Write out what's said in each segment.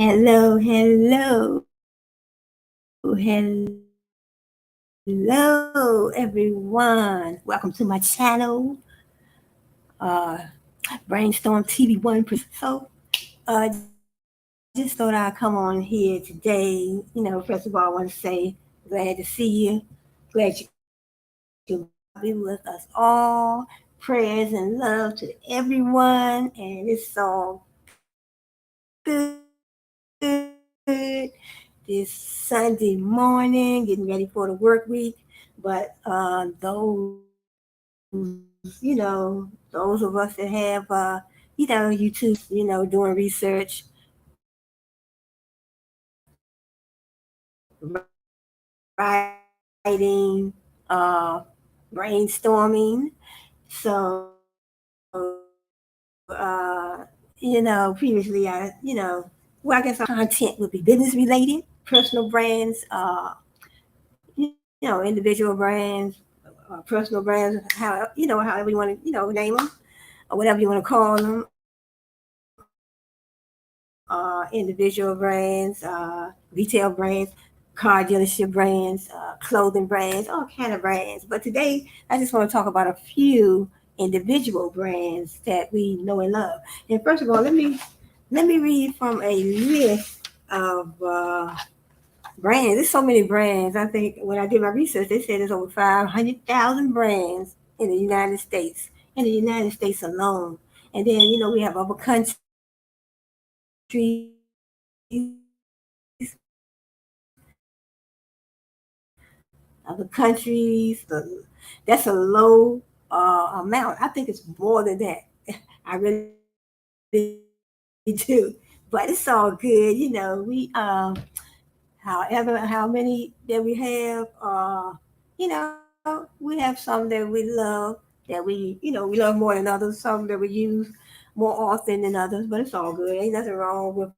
Hello, everyone. Welcome to my channel, uh, Brainstorm TV1 presents. Just thought I'd come on here today. First of all, I want to say glad to see you. Glad you can be with us all. Prayers and love to everyone, and it's all good this Sunday morning, getting ready for the work week. But those of us that have, YouTube, doing research, writing, brainstorming. Previously, I guess our content would be business related, personal brands, individual brands, personal brands, however you want to, name them or whatever you want to call them, individual brands, retail brands, car dealership brands, clothing brands, all kind of brands. But today, I just want to talk about a few individual brands that we know and love. And first of all, let me read from a list of brands. There's so many brands. I think when I did my research, they said there's over 500,000 brands in the United States, alone. And then, we have other countries, that's a low amount. I think it's more than that. I really do. But it's all good. However, how many that we have, we have some that we love, we love more than others, some that we use more often than others, but it's all good. Ain't nothing wrong with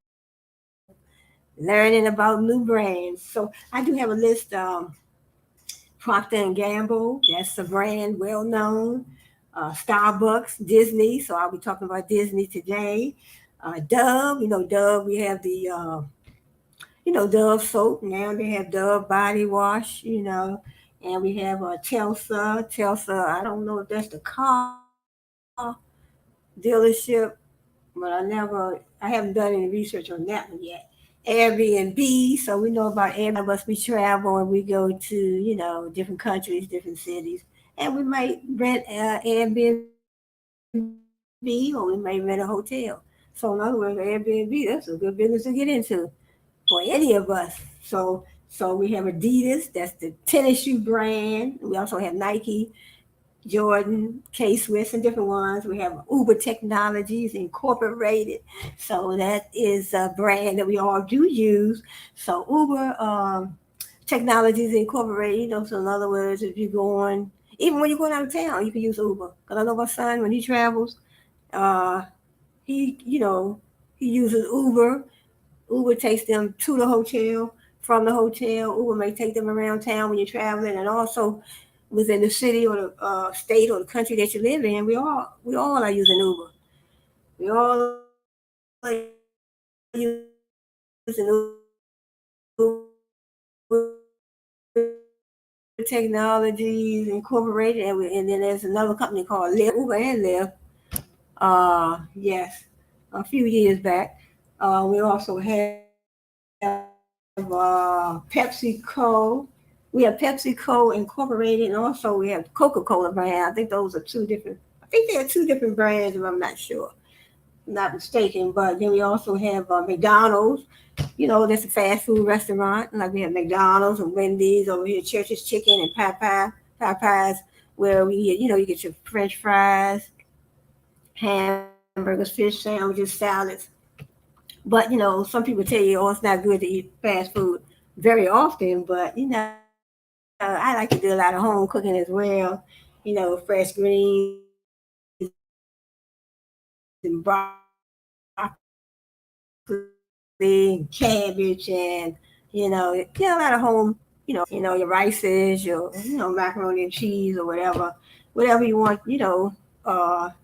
learning about new brands. So I do have a list. Procter and Gamble, that's a brand well known. Starbucks, Disney. So I'll be talking about Disney today. Dove, Dove. We have the Dove soap. Now they have Dove body wash. And we have Telsa. Telsa. I don't know if that's the car dealership, but I haven't done any research on that one yet. Airbnb, so we know about Airbnb. Us, we travel and we go to, different countries, different cities, and we might rent Airbnb or we might rent a hotel. So in other words, Airbnb, that's a good business to get into for any of us. So we have Adidas, that's the tennis shoe brand. We also have Nike, Jordan, K-Swiss, and different ones. We have Uber Technologies Incorporated. So that is a brand that we all do use. So Uber Technologies Incorporated, so in other words, if you're going, even when you're going out of town, you can use Uber. Because I know my son, when he travels, uh, he uses Uber. Uber takes them to the hotel. From the hotel, Uber may take them around town when you're traveling, and also within the city or the state or the country that you live in. We all are using Uber. We all are using Uber Technologies Incorporated, and then there's another company called Lyft, Uber and Lyft. Yes, a few years back. We also have PepsiCo. We have PepsiCo Incorporated, and also we have Coca-Cola brand. I think those are two different. I think they are two different brands, if I'm not sure, not mistaken. But then we also have McDonald's. That's a fast food restaurant. Like we have McDonald's and Wendy's over here, Church's Chicken and Popeyes, where you get your French fries, hamburgers, fish sandwiches, salads. But some people tell you, oh, it's not good to eat fast food very often. But I like to do a lot of home cooking as well. Fresh greens and broccoli, cabbage, and a lot of home. Your rices, your macaroni and cheese or whatever you want.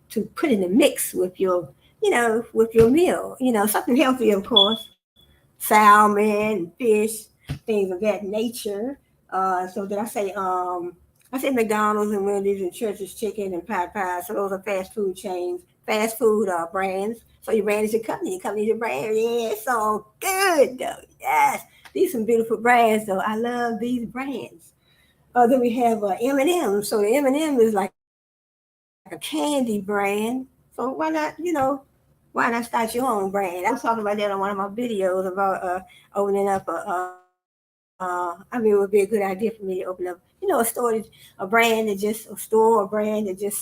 To put in the mix with your with your meal. Something healthy, of course. salmon, fish, things of that nature. So did I say McDonald's and Wendy's and Church's Chicken and Popeyes. So those are fast food chains, fast food brands. So your brand is your company is your brand. Yeah, it's all good though. Yes, these some beautiful brands though. I love these brands. Then we have M&M. So the M&M is like a candy brand. So why not start your own brand? I was talking about that on one of my videos about opening up it would be a good idea for me to open up, a store, a brand that just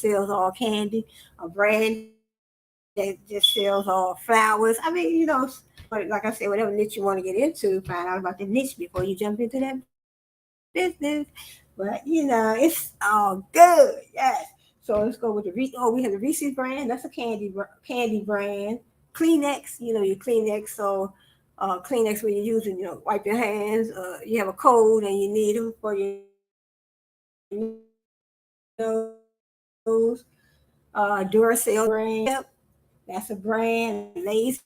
sells all candy, a brand that just sells all flowers. Like I said, whatever niche you want to get into, find out about the niche before you jump into that business. But it's all good. Yes. So let's go with we have the Reese's brand. That's a candy brand. Kleenex, your Kleenex. So Kleenex when you're using, wipe your hands. You have a cold and you need them for your nose. Duracell brand. That's a brand. Lay's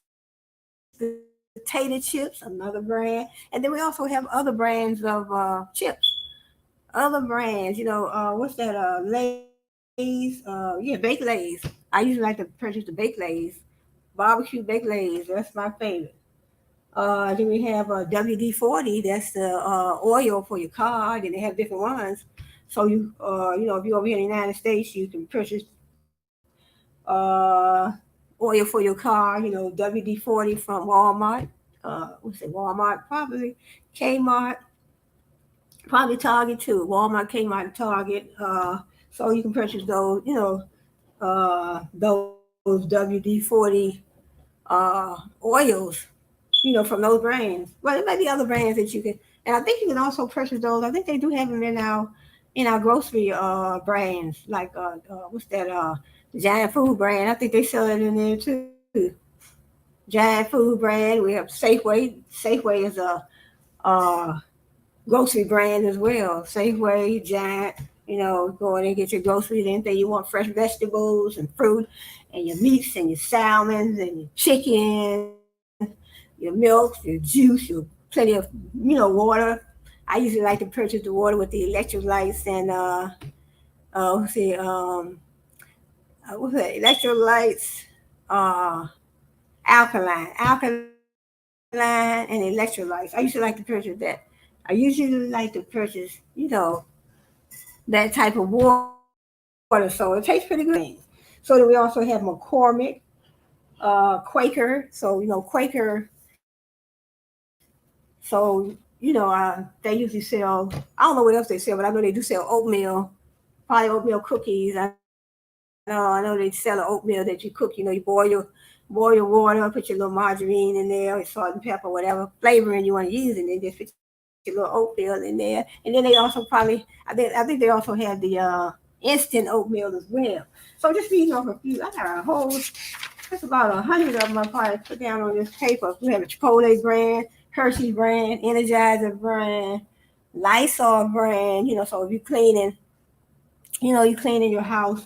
potato chips, another brand. And then we also have other brands of chips. Other brands, what's that? Lay's. Yeah, baked Lay's. I usually like to purchase the baked Lay's. Barbecue baked Lay's. That's my favorite. Then we have WD-40. That's the oil for your car. Then they have different ones. So if you're over here in the United States, you can purchase uh, oil for your car. WD-40 from Walmart. What's it? Walmart, probably Kmart, probably Target too. Walmart, Kmart, Target. So you can purchase those. Those WD-40 oils from those brands. Well, there may be other brands that you can, and I think you can also purchase those. I think they do have them in our grocery brands, like what's that the Giant Food brand. I think they sell it in there too. Giant Food brand. We have Safeway. Safeway is a uh, grocery brand as well. Safeway, Giant. Go in and get your groceries. Anything you want, fresh vegetables and fruit, and your meats and your salmons and your chicken, your milk, your juice, your plenty of water. I usually like to purchase the water with the electrolytes and what's it what's that electrolytes uh alkaline and electrolytes. I used to like to purchase that. I usually like to purchase that type of water, so it tastes pretty good. So then we also have McCormick, Quaker. So Quaker. They usually sell. I don't know what else they sell, but I know they do sell oatmeal, probably oatmeal cookies. I know they sell an oatmeal that you cook. You boil your water, put your little margarine in there, salt and pepper, whatever flavoring you want to use, and then just put your little oatmeal in there. And then they also probably, I think they also have the instant oatmeal as well. So just reading off a few. I got a whole. There's about 100 of them I probably put down on this paper. We have a Chipotle brand, Hershey brand, Energizer brand, Lysol brand. So if you're cleaning, you're cleaning your house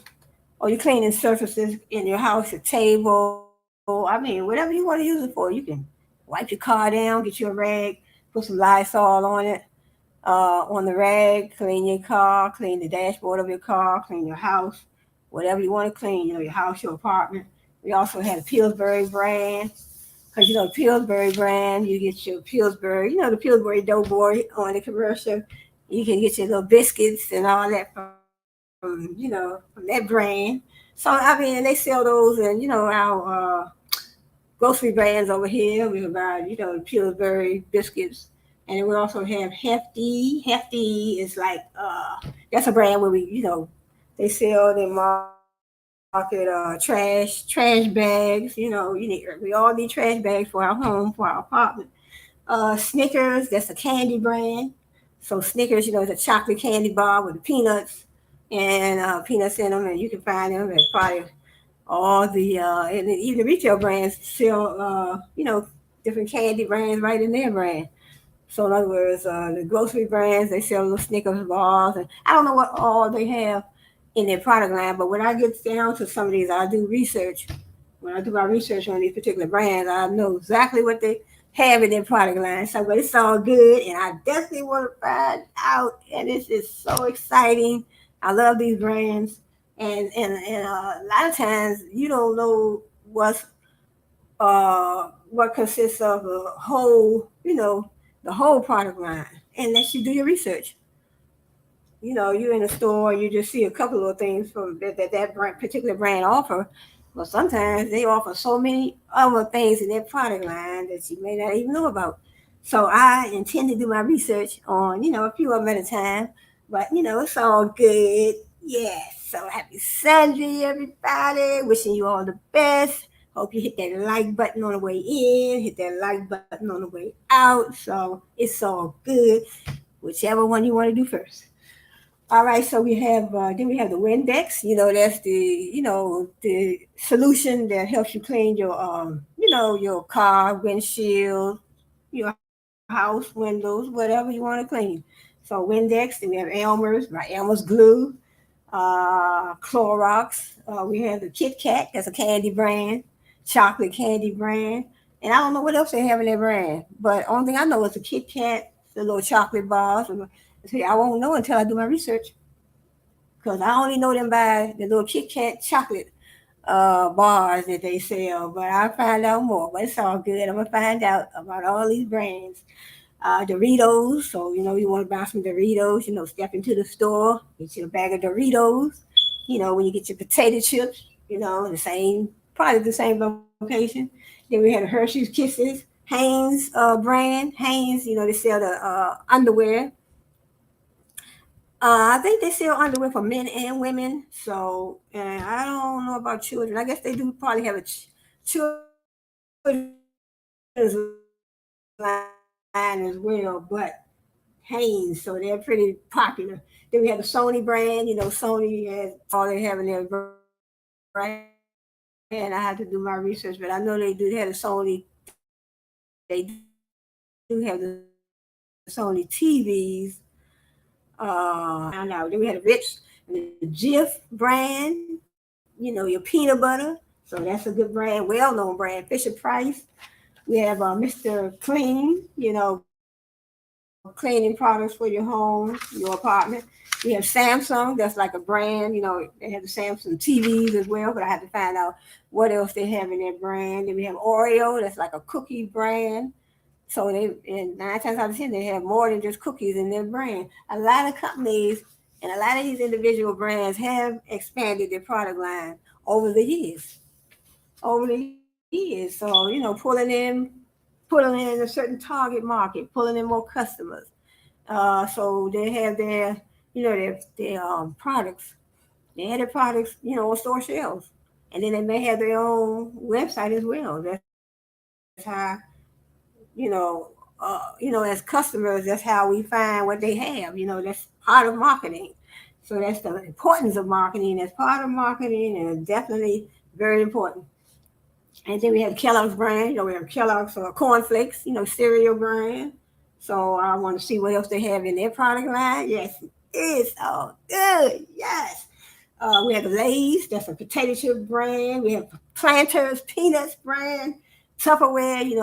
or you're cleaning surfaces in your house, your table. I mean, whatever you want to use it for, you can wipe your car down, get you a rag, put some Lysol on the rag, clean your car, clean the dashboard of your car, clean your house, whatever you want to clean, your house, your apartment. We also had a Pillsbury brand. Because the Pillsbury brand, you get your Pillsbury, the Pillsbury Doughboy on the commercial. You can get your little biscuits and all that from that brand. So I mean, they sell those, and our grocery brands over here. We provide the Pillsbury biscuits, and then we also have Hefty. Hefty is like that's a brand where they sell, they market trash bags. We all need trash bags for our home, for our apartment. Snickers, that's a candy brand. So Snickers, is a chocolate candy bar with peanuts and peanuts in them, and you can find them at probably all the and then even the retail brands sell different candy brands right in their brand. So in other words, the grocery brands, they sell little Snickers bars, and I don't know what all they have in their product line. But when I get down to some of these, I do research. When I do my research on these particular brands, I know exactly what they have in their product line. So, but it's all good, and I definitely want to find out. And this is so exciting. I love these brands, and a lot of times you don't know what consists of a whole, the whole product line, unless you do your research. You're in a store, you just see a couple of things from that brand, particular brand offer. But sometimes they offer so many other things in their product line that you may not even know about. So I intend to do my research on, a few of them at a time. But it's all good. Yeah. So happy Sunday, everybody. Wishing you all the best. Hope you hit that like button on the way in, hit that like button on the way out. So it's all good. Whichever one you want to do first. All right, so we have then we have the Windex. That's the solution that helps you clean your your car windshield, your house windows, whatever you want to clean. So Windex. Then we have Elmer's, right? Elmer's glue, Clorox. We have the Kit Kat. That's a candy brand, chocolate candy brand, and I don't know what else they have in their brand. But only thing I know is the Kit Kat, the little chocolate bars. See, I won't know until I do my research because I only know them by the little Kit Kat chocolate bars that they sell. But I'll find out more. But it's all good. I'm gonna find out about all these brands. Doritos. So you want to buy some Doritos. Step into the store, get you a bag of Doritos. When you get your potato chips. The same, probably the same location. Then we had the Hershey's Kisses, Hanes brand. Hanes, they sell the underwear. I think they sell underwear for men and women. So, and I don't know about children. I guess they do probably have a children's line as well, but Hanes, so they're pretty popular. Then we have the Sony brand. Sony has all they have in their brand. I have to do my research, but I know they do have the Sony. They do have the Sony TVs. Found out. Then we had the Ritz and the Jif brand. Your peanut butter. So that's a good brand, well-known brand. Fisher Price. We have Mr. Clean. Cleaning products for your home, your apartment. We have Samsung. That's like a brand. They have the Samsung TVs as well, but I have to find out what else they have in their brand. Then we have Oreo. That's like a cookie brand. So and 9 times out of 10, they have more than just cookies in their brand. A lot of companies and a lot of these individual brands have expanded their product line over the years. Over the years. So, pulling in a certain target market, pulling in more customers. So they have their products. They have their products, on store shelves. And then they may have their own website as well. That's how as customers, that's how we find what they have. That's part of marketing. So that's the importance of marketing. That's part of marketing, and it's definitely very important. And then we have Kellogg's brand. We have Kellogg's cornflakes. Cereal brand. So I want to see what else they have in their product line. Yes, it's all good. Yes. We have the Lay's. That's a potato chip brand. We have Planters Peanuts brand. Tupperware, the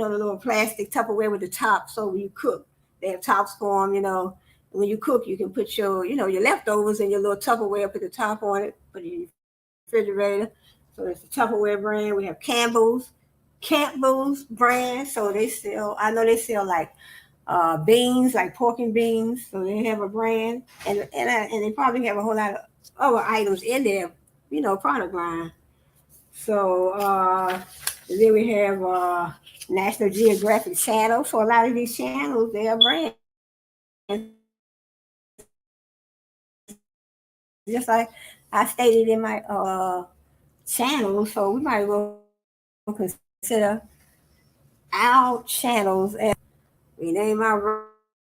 little plastic Tupperware with the top. So when you cook, they have tops for them. When you cook, you can put your leftovers in your little Tupperware, put the top on it, put it in your refrigerator. So it's the Tupperware brand. We have Campbell's brand. So they sell. I know they sell like beans, like pork and beans. So they have a brand, and they probably have a whole lot of other items in their product line. So then we have National Geographic Channel. So a lot of these channels, they are brands. Just like I stated in my channel, so we might as well consider our channels as we name our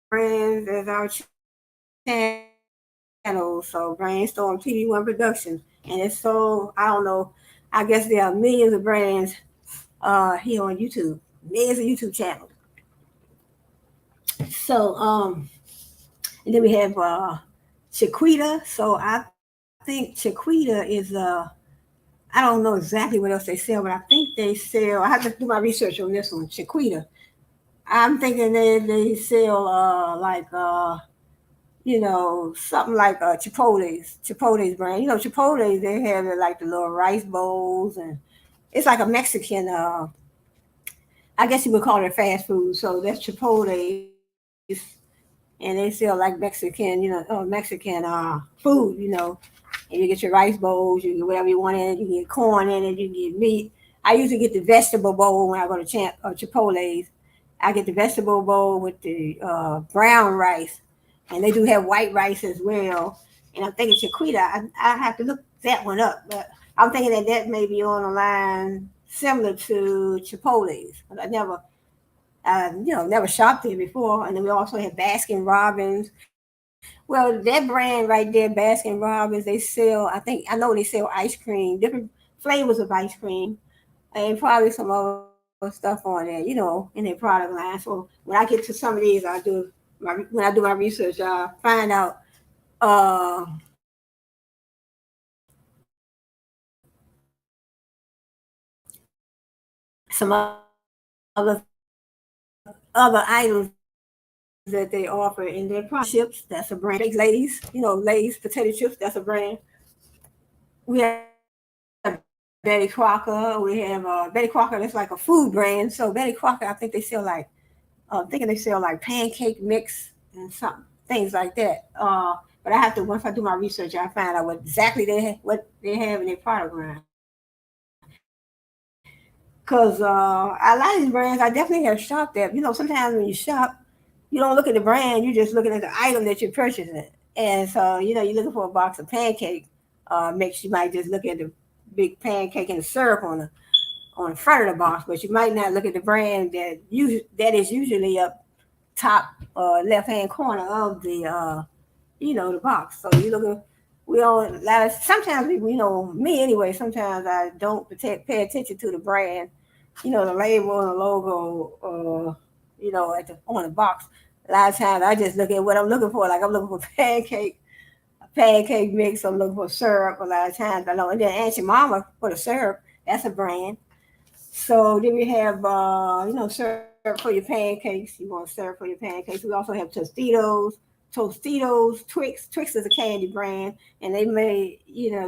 brands as our channel. So Brainstorm TV One Productions, and it's so I don't know. I guess there are millions of brands here on YouTube, millions of YouTube channels. So and then we have Chiquita. So I think Chiquita is I don't know exactly what else they sell, but I think they sell. I have to do my research on this one, Chiquita. I'm thinking they sell like something like Chipotle's brand. Chipotle's, they have it like the little rice bowls, and it's like a Mexican. I guess you would call it fast food. So that's Chipotle's, and they sell like Mexican, Mexican food. And you get your rice bowls, you get whatever you want in it. You can get corn in it, you can get meat. I usually get the vegetable bowl when I go to Chipotle's. I get the vegetable bowl with the brown rice, and they do have white rice as well. And I'm thinking Chiquita, I have to look that one up, but I'm thinking that may be on a line similar to Chipotle's. But never shopped there before. And then we also have Baskin Robbins. Well, that brand right there, Baskin Robbins, they sell. I know they sell ice cream, different flavors of ice cream, and probably some other stuff on there, in their product line. So when I get to some of these, when I do my research, I find out uh, some other items that they offer in their product. Chips, that's a brand. Baked Lay's, Lay's potato chips, that's a brand. We have Betty Crocker. We have Betty Crocker. That's like a food brand. So Betty Crocker, I think they sell like, thinking they sell like pancake mix and some things like that. But I have to once I do my research, I find out what they have in their product line. Cause a lot of these brands, I definitely have shopped at. Sometimes when you shop, you don't look at the brand, you're just looking at the item that you're purchasing. And so, you're looking for a box of pancake mix, you might just look at the big pancake and the syrup on the front of the box, but you might not look at the brand that is usually up top left hand corner of the box. So you looking we don't a lot of sometimes people, me anyway, sometimes I don't pay attention to the brand, the label and the logo, at on the box. A lot of times I just look at what I'm looking for. Like I'm looking for pancake mix. I'm looking for syrup. A lot of times I know. And then Aunt Your Mama for the syrup. That's a brand. So then we have, syrup for your pancakes. You want syrup for your pancakes. We also have Tostitos, Twix. Twix is a candy brand, and they may,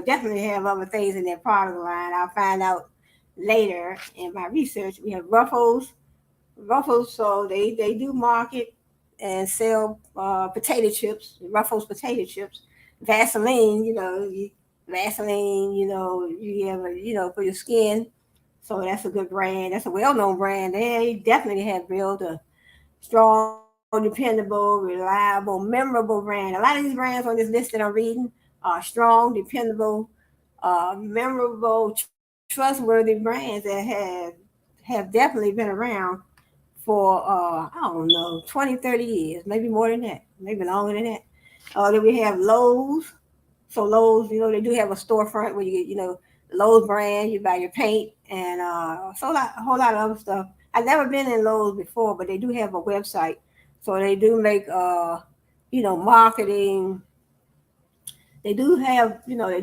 definitely have other things in their product line. I'll find out later in my research. We have Ruffles, so they do market and sell potato chips, Ruffles potato chips, Vaseline, Vaseline, you have for your skin. So that's a good brand. That's a well-known brand. They definitely have built a strong, dependable, reliable, memorable brand. A lot of these brands on this list that I'm reading are strong, dependable, memorable, trustworthy brands that have definitely been around for I don't know 20, 30 years, maybe more than that, maybe longer than that. Then we have Lowe's. So Lowe's, they do have a storefront where you get, Lowe's brand, you buy your paint and a whole lot of other stuff. I've never been in Lowe's before, but they do have a website. So they do make marketing. They do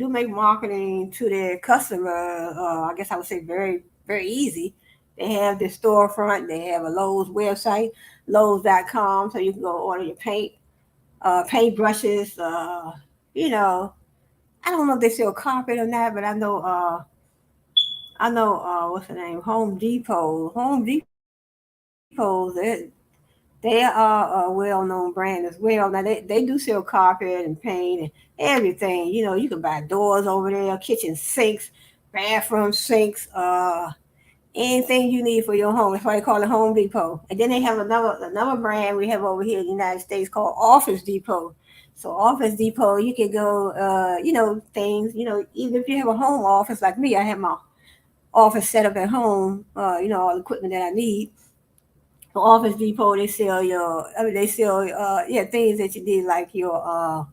make marketing to their customer. I guess I would say very, very easy. They have their storefront. They have a Lowe's website, Lowe's.com, so you can go order your paint brushes. You know, I don't know if they sell carpet or not, but I know what's the name? Home Depot. Home Depot. They are a well-known brand as well. Now they do sell carpet and paint and everything. You can buy doors over there, kitchen sinks, bathroom sinks, anything you need for your home. That's why they call it Home Depot. And then they have another brand we have over here in the United States called Office Depot. So Office Depot, you can go, things, even if you have a home office like me, I have my office set up at home, all the equipment that I need. For Office Depot, they sell, things that you need like your,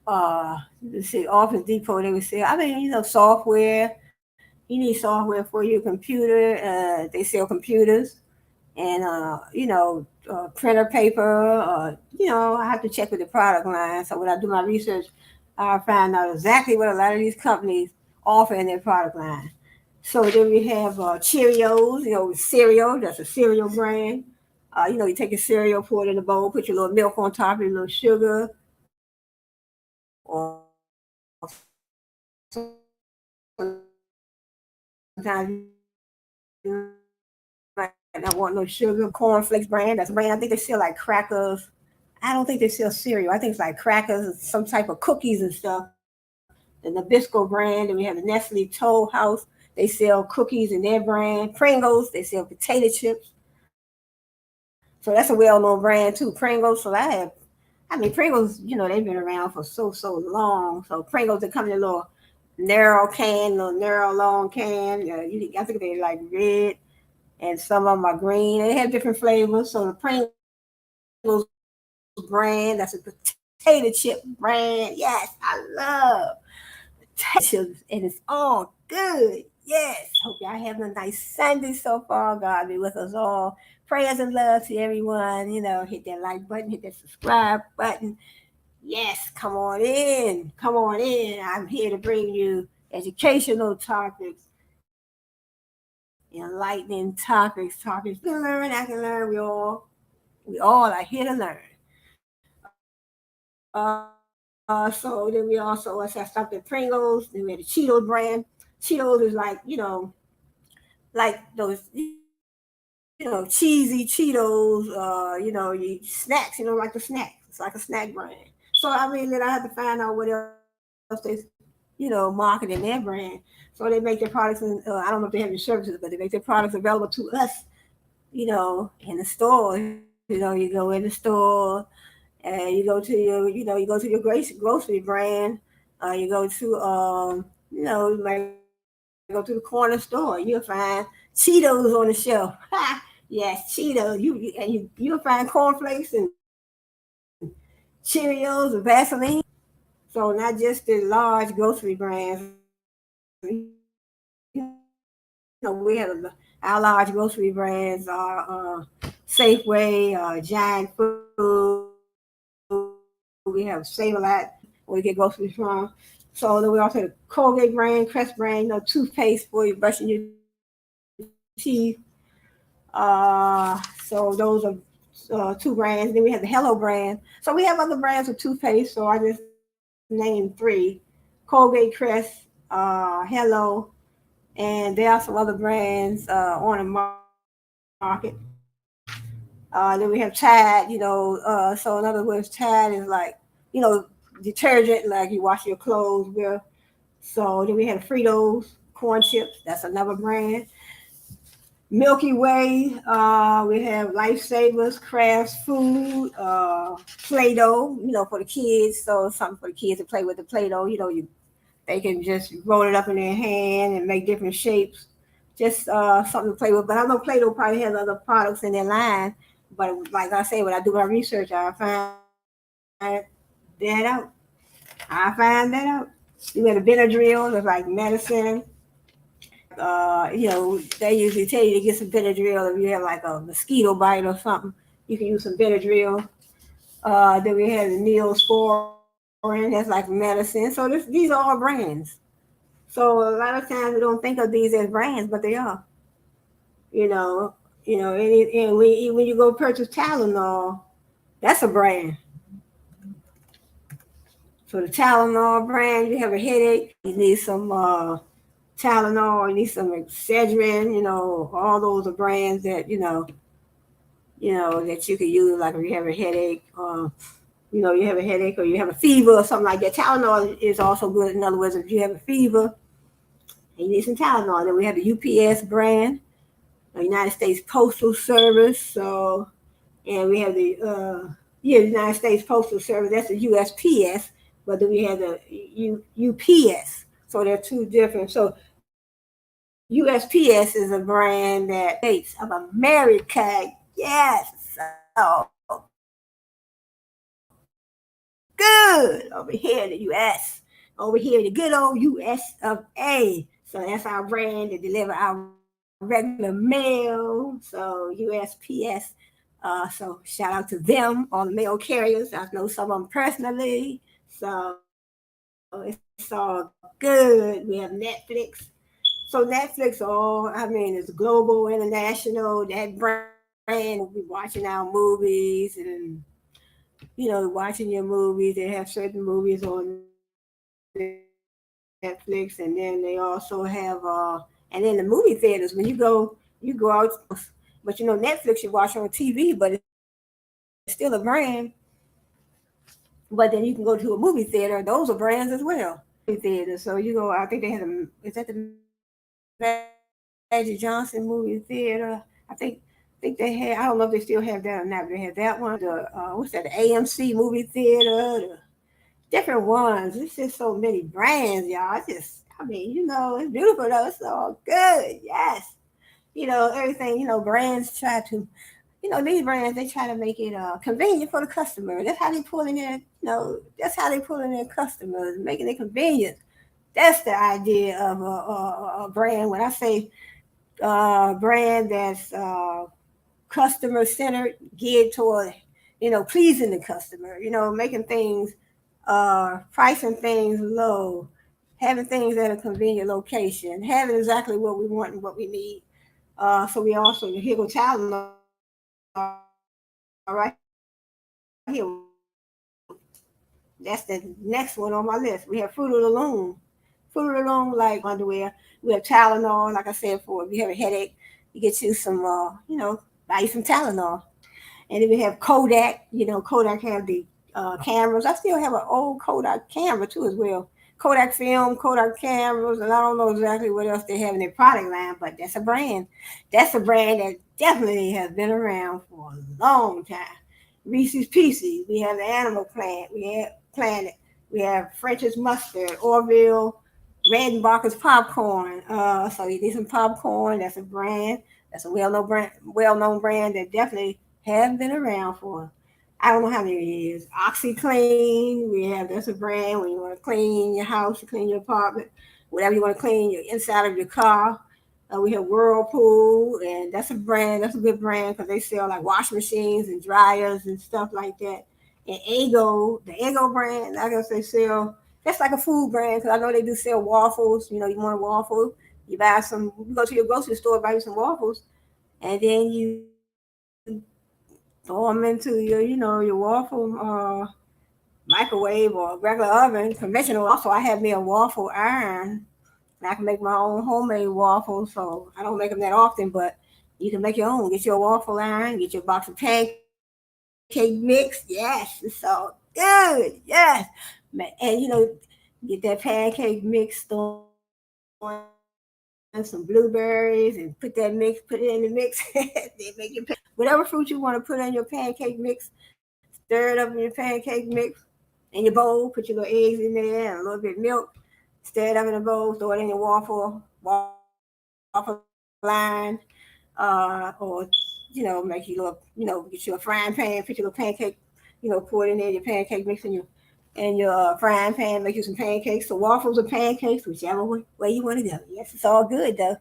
let's see, Office Depot, they would sell, software. You need software for your computer. They sell computers and, printer paper. I have to check with the product line. So when I do my research, I find out exactly what a lot of these companies offer in their product line. So then we have Cheerios, cereal. That's a cereal brand. You take your cereal, pour it in a bowl, put your little milk on top, your little sugar, or sometimes you might not want no sugar. Cornflakes brand, that's a brand. I think they sell like crackers. I don't think they sell cereal. I think it's like crackers, and some type of cookies and stuff. The Nabisco brand, and we have the Nestle Toll House. They sell cookies in their brand. Pringles, they sell potato chips. So that's a well-known brand too. Pringles. Pringles, they've been around for so long. So Pringles, they come in a little narrow can, little narrow long can. I think they're like red, and some of them are green. They have different flavors. So the Pringles brand, that's a potato chip brand. Yes, I love potato chips, and it's all good. Yes. Hope y'all having a nice Sunday so far. God be with us all. Prayers and love to everyone. Hit that like button, hit that subscribe button. Yes, come on in. Come on in. I'm here to bring you educational topics, enlightening topics you can learn, I can learn. We all are here to learn. So then we also I stopped at Pringles. Then we had the Cheetos brand. Cheetos is like those cheesy Cheetos. You snacks. Like the snacks. It's like a snack brand. So then I had to find out what else they market in their brand. So they make their products, and I don't know if they have any services, but they make their products available to us. In the store. You go in the store, and you go to your grocery brand. You go to you might go to the corner store. You'll find Cheetos on the shelf. Yes, Cheetos. You'll find cornflakes and Cheerios and Vaseline. So not just the large grocery brands. We have our large grocery brands are Safeway, Giant Food. We have Save-A-Lot where we get groceries from. So then we also have Colgate brand, Crest brand, toothpaste for you brushing your teeth. So those are two brands. Then we have the Hello brand. So we have other brands of toothpaste. So I just named three: Colgate, Crest, Hello, and there are some other brands on the market. Then we have Tide. So in other words, Tide is like detergent, like you wash your clothes with. So then we have Fritos, corn chips. That's another brand. Milky Way. We have Lifesavers, Crafts Food, Play-Doh. For the kids. So something for the kids to play with the Play-Doh. They can just roll it up in their hand and make different shapes. Just something to play with. But I know Play-Doh probably has other products in their line. But like I say, when I do my research, I find that out. I find that out. You have a Benadryl, that's like medicine. They usually tell you to get some Benadryl if you have like a mosquito bite or something. You can use some Benadryl. Then we have the Neosporin, that's like medicine. So these are all brands. So a lot of times we don't think of these as brands, but they are. You know, and when you go purchase Tylenol, that's a brand. So the Tylenol brand, you have a headache, you need some Tylenol, you need some Excedrin, all those are brands that that you can use, like if you have a headache, you have a headache or you have a fever or something like that. Tylenol is also good. In other words, if you have a fever, you need some Tylenol. Then we have the UPS brand, the United States Postal Service. So, and we have the United States Postal Service. That's the USPS, but then we have the UPS. So they're two different. So USPS is a brand that States of America. Yes, so good over here in the US. Over here in the good old US of A. So that's our brand to deliver our regular mail. So USPS. So shout out to them, all the mail carriers. I know some of them personally. So it's all good. We have Netflix. So Netflix, it's global, international. That brand brand. We watching our movies and watching your movies. They have certain movies on Netflix, and then they also have and then the movie theaters. When you go out but Netflix you watch on TV, but it's still a brand. But then you can go to a movie theater; those are brands as well. Movie theater. So you go. I think they had a. Is that the Magic Johnson movie theater? I think they had. I don't know if they still have that or not. But they had that one. They had the what's that? The AMC movie theater. Different ones. It's just so many brands, y'all. I mean, it's beautiful though. It's all good. Yes. Everything. Brands try to these brands, they try to make it convenient for the customer. That's how they pull in their, that's how they pull in their customers, making it convenient. That's the idea of a brand. When I say brand that's customer centered, geared toward, pleasing the customer, making things, pricing things low, having things at a convenient location, having exactly what we want and what we need. So we also, here go Tylenol right here. That's the next one on my list. We have Fruit of the Loom. Fruit of the Loom, like underwear. We have Tylenol, like I said before. If you have a headache, you get you some, buy you some Tylenol. And then we have Kodak. Kodak have the cameras. I still have an old Kodak camera too as well. Kodak film, Kodak cameras, and I don't know exactly what else they have in their product line, but that's a brand. That's a brand that definitely has been around for a long time. Reese's Pieces. We have the Animal Planet. We have French's Mustard, Orville, Redenbacher's popcorn. So you need some popcorn. That's a brand. That's a well known brand that definitely have been around for I don't know how many years. OxyClean, that's a brand when you want to clean your house, you clean your apartment, whatever you want to clean your inside of your car. We have Whirlpool, and that's a brand. That's a good brand because they sell like washing machines and dryers and stuff like that. And the Ego brand, I guess they sell. That's like a food brand because I know they do sell waffles. You want a waffle, you buy some. You go to your grocery store, buy you some waffles, and then you throw them into your waffle microwave or regular oven, conventional. Also, I have me a waffle iron. And I can make my own homemade waffles, so I don't make them that often, but you can make your own. Get your waffle iron, get your box of pancake mix. Yes, it's so good. Yes. And get that pancake mix, throw in some blueberries and put that mix, put it in the mix. Then make your whatever fruit you want to put in your pancake mix, stir it up in your pancake mix in your bowl, put your little eggs in there and a little bit of milk, stir it up in a bowl, throw it in your waffle line, or make you little, get you a frying pan, put your little pancake, pour it in there, your pancake mix in your frying pan, make you some pancakes, so waffles or pancakes, whichever way you want to go. Yes, it's all good though.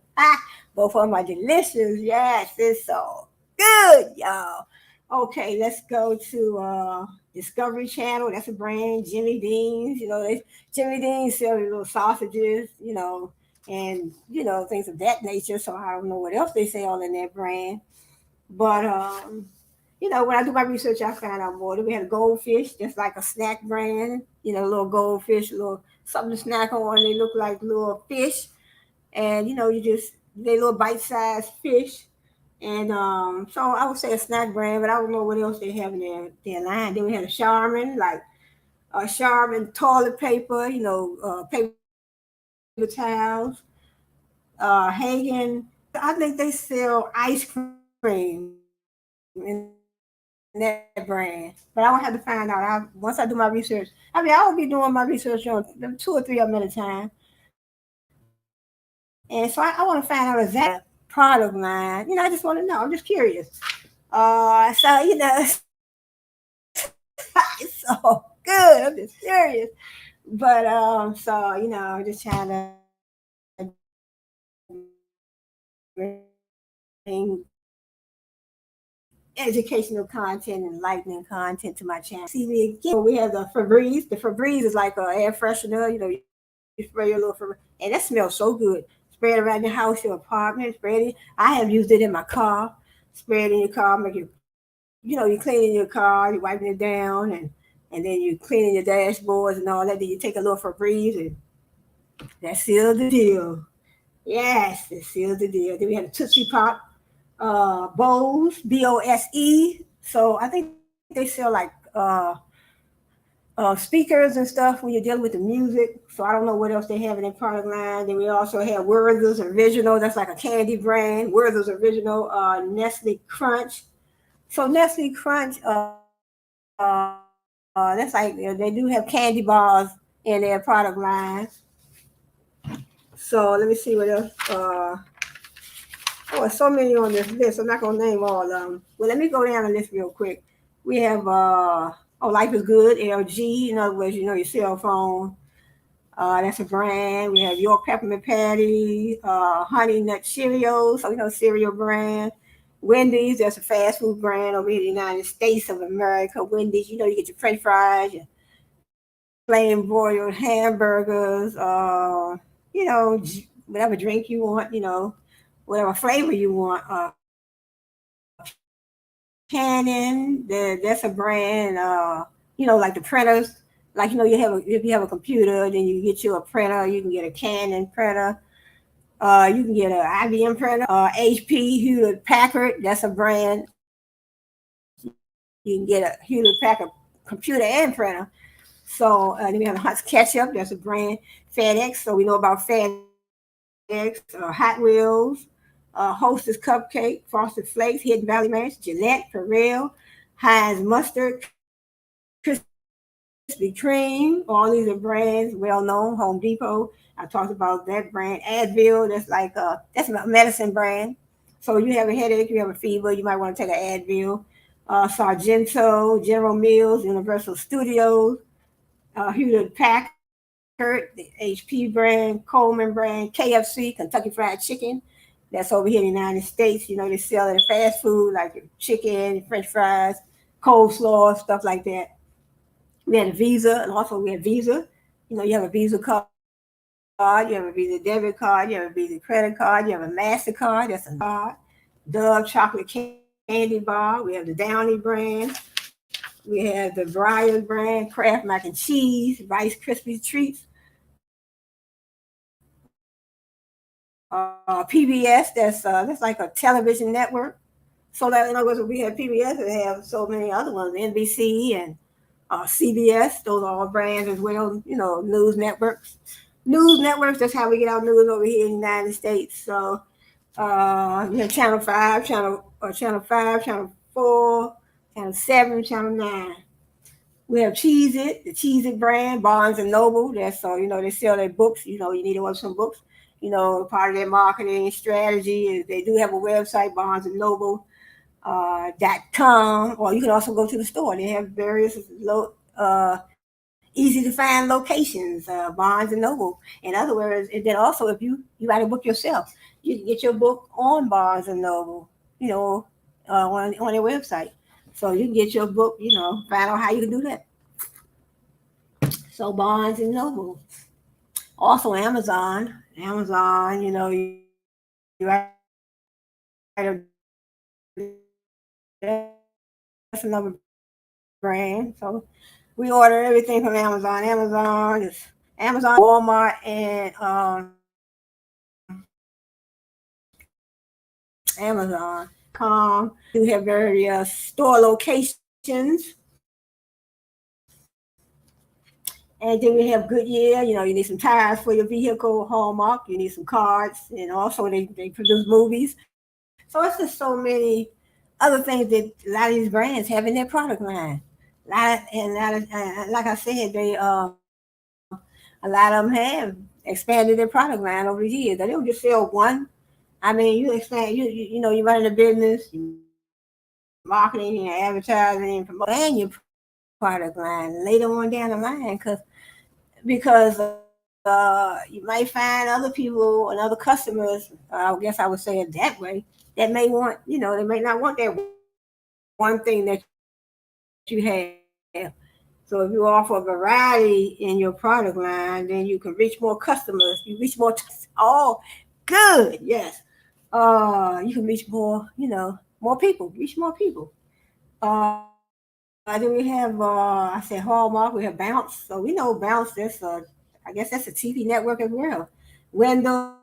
Both of them are delicious. Yes, it's so good, y'all. Okay, let's go to Discovery Channel. That's a brand. Jimmy Dean's. Jimmy Dean's sell little sausages. And things of that nature. So I don't know what else they sell in that brand. But when I do my research, I find out more. Then we had a goldfish, just like a snack brand. A little goldfish, a little something to snack on. They look like little fish, and they little bite-sized fish. And so I would say a snack brand, but I don't know what else they have in their line. Then we had a Charmin, like Charmin toilet paper, paper towels. Hagen, I think they sell ice cream in that brand, but I would have to find out. Once I do my research, I will be doing my research on them 2 or 3 of them at a time. And so I want to find out exactly what they have in their product line. I just want to know. I'm just curious. It's so good. I'm just curious. But just trying to bring educational content, enlightening content to my channel. See me again. We have the Febreze. The Febreze is like an air freshener. You spray your little Febreze, and that smells so good. Spray it around your house, your apartment. Spray it. I have used it in my car. spray it in your car, make it, you're cleaning your car, you're wiping it down, and then you're cleaning your dashboards and all that. Then you take a little Febreze, and that seals the deal. Yes, it seals the deal. Then we had a Tootsie Pop, Bose, Bose. So I think they sell like speakers and stuff when you're dealing with the music. So I don't know what else they have in their product line. Then we also have Werther's Original. That's like a candy brand. Werther's Original, Nestle Crunch. So Nestle Crunch, that's like they do have candy bars in their product line. So let me see what else. Oh, so many on this list. I'm not gonna name all of them. Well, let me go down the list real quick. We have Life is Good, LG. In other words, your cell phone. That's a brand. We have York Peppermint Patty, Honey Nut Cheerios. So cereal brand. Wendy's, that's a fast food brand over here in the United States of America. Wendy's, you get your French fries, your plain broiled hamburgers, whatever drink you want, whatever flavor you want. Canon, that's a brand. Like the printers. Like if you have a computer, then you get you a printer. You can get a Canon printer. You can get an IBM printer. HP, Hewlett Packard, that's a brand. You can get a Hewlett Packard computer and printer. So then we have Hot Ketchup, that's a brand. FedEx, so we know about FedEx. Hot Wheels, Hostess Cupcake, Frosted Flakes, Hidden Valley Ranch, Gillette, Perel, Heinz Mustard, Krispy Kreme. All these are brands well known. Home Depot, I talked about that brand. Advil, that's a medicine brand. So you have a headache, you have a fever, you might want to take an Advil. Sargento, General Mills, Universal Studios, Hewlett Packard, the HP brand, Coleman brand, KFC, Kentucky Fried Chicken. That's over here in the United States. They sell it fast food like chicken, French fries, coleslaw, stuff like that. We had a Visa, and also we had Visa. You have a Visa card, you have a Visa debit card, you have a Visa credit card, you have a MasterCard, that's a card. Dove chocolate candy bar. We have the Downy brand. We have the Breyers brand, Kraft mac and cheese, Rice Krispie treats. PBS, that's like a television network. So that in other words, we have PBS, we have so many other ones, NBC and CBS. Those are all brands as well. News networks. News networks. That's how we get our news over here in the United States. So we have Channel 5, Channel 5, Channel 4, Channel 7, Channel 9. We have Cheez It, the Cheez It brand, Barnes and Noble. That's they sell their books. You need to watch some books. Part of their marketing strategy is they do have a website, Barnes and Noble. .com, or you can also go to the store. They have various easy to find locations, Barnes and Noble. In other words, and then also if you write a book yourself, you can get your book on Barnes and Noble, on their website. So you can get your book, find out how you can do that. So Barnes and Noble. Also Amazon. You write that's another brand. So we order everything from Amazon. Amazon, Walmart, and Amazon.com. We have various store locations. And then we have Goodyear. You need some tires for your vehicle, Hallmark. You need some cards. And also they produce movies. So it's just so many other things that a lot of these brands have in their product line. Like I said, a lot of them have expanded their product line over the years. They don't just sell one. I mean, you expand. You running a business, marketing and advertising and promoting and your product line later on down the line, because you might find other people and other customers. I guess I would say it that way. That may want, they may not want that one thing that you have. So if you offer a variety in your product line, then you can reach more customers. You reach more. Oh, good. Yes. You can reach more reach more people. Then we have, I said Hallmark. We have Bounce. So we know Bounce. I guess that's a TV network as well. Windows.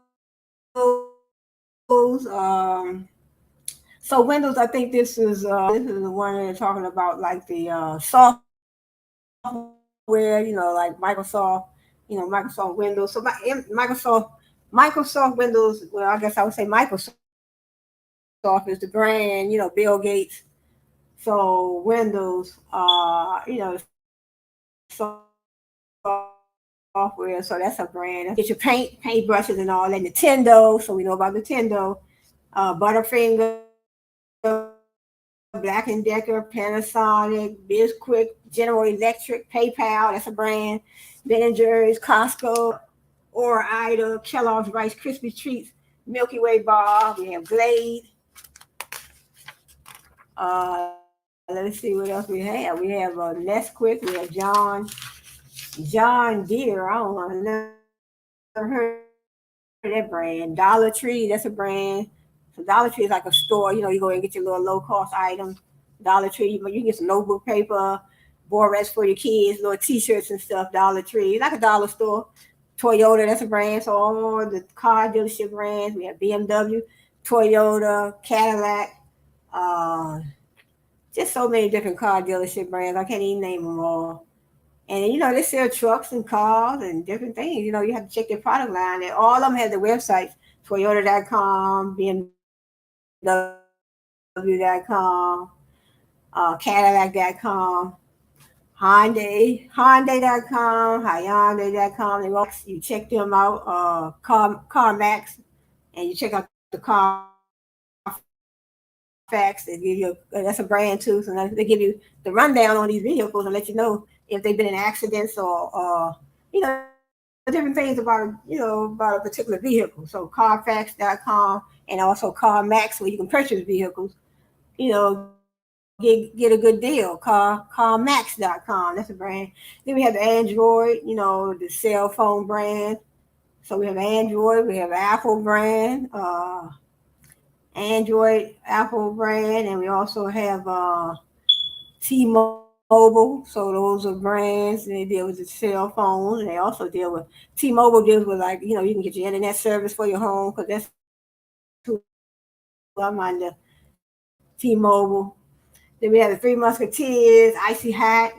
So Windows. I think this is the one they're talking about, like the software. Like Microsoft Windows. So Microsoft Windows. Well, I guess I would say Microsoft is the brand. Bill Gates. So Windows, software. So that's a brand. Get your paint brushes and all that. Nintendo. So we know about Nintendo. Butterfinger, Black and Decker, Panasonic, BizQuick, General Electric, PayPal. That's a brand. Ben and Jerry's, Costco, Or Ida, Kellogg's Rice Krispie Treats, Milky Way Bar. We have Glade. Let's see what else we have. We have Nesquik. We have John Deere. I don't know. I never heard of that brand. Dollar Tree. That's a brand. So Dollar Tree is like a store. You go and get your little low cost items. Dollar Tree. But you can get some notebook paper, Borex for your kids, little T-shirts and stuff. Dollar Tree, like a dollar store. Toyota. That's a brand. So all the car dealership brands. We have BMW, Toyota, Cadillac. Uh, just so many different car dealership brands. I can't even name them all. And they sell trucks and cars and different things. You have to check their product line. And all of them have the websites: Toyota.com, BMW.com, Cadillac.com, Hyundai.com, Hyundai.com. You check them out. CarMax, and you check out the Carfax. They give you that's a brand too. So they give you the rundown on these vehicles and let you know if they've been in accidents or different things about a particular vehicle. So Carfax.com and also CarMax, where you can purchase vehicles. Get a good deal. CarMax.com. That's a brand. Then we have the Android. The cell phone brand. So we have Android. We have Apple brand. Apple brand, and we also have T-Mobile. So those are brands, and they deal with the cell phones, and they also deal with T-Mobile deals with, like, you can get your internet service for your home, because that's who I'm under. T-Mobile. Then we have the Three Musketeers, Icy Hot,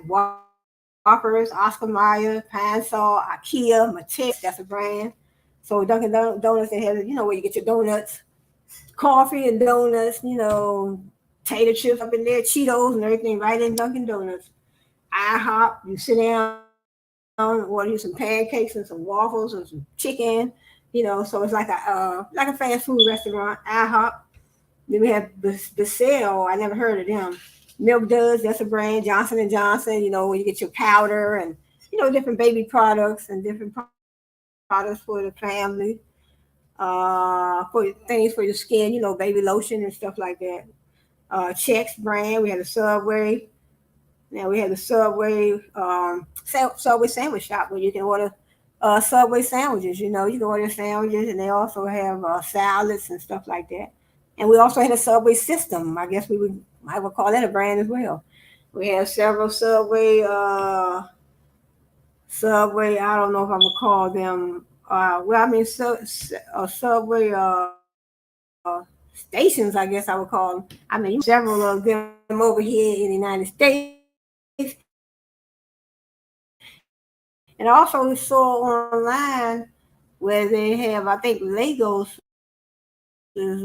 Whoppers, Oscar Mayer, Pine Sol, IKEA, Matex. That's a brand. So Dunkin' Donuts, they have, where you get your donuts, coffee and donuts, tater chips up in there, Cheetos and everything right in Dunkin' Donuts. IHOP, you sit down, order you some pancakes and some waffles and some chicken. So it's like a fast food restaurant. IHOP. Then we have Basel. I never heard of them. Milk Duds, that's a brand. Johnson & Johnson. Where you get your powder and different baby products and different products for the family. For things for your skin. Baby lotion and stuff like that. Chex brand. We have the Subway. Now we have the Subway Subway sandwich shop where you can order Subway sandwiches. You can order sandwiches, and they also have salads and stuff like that. And we also had a Subway system. I guess we might well call that a brand as well. We have several Subway. I don't know if I would call them. Subway stations. I guess I would call them. Several of them over here in the United States. And I also saw online where they have, I think Lagos is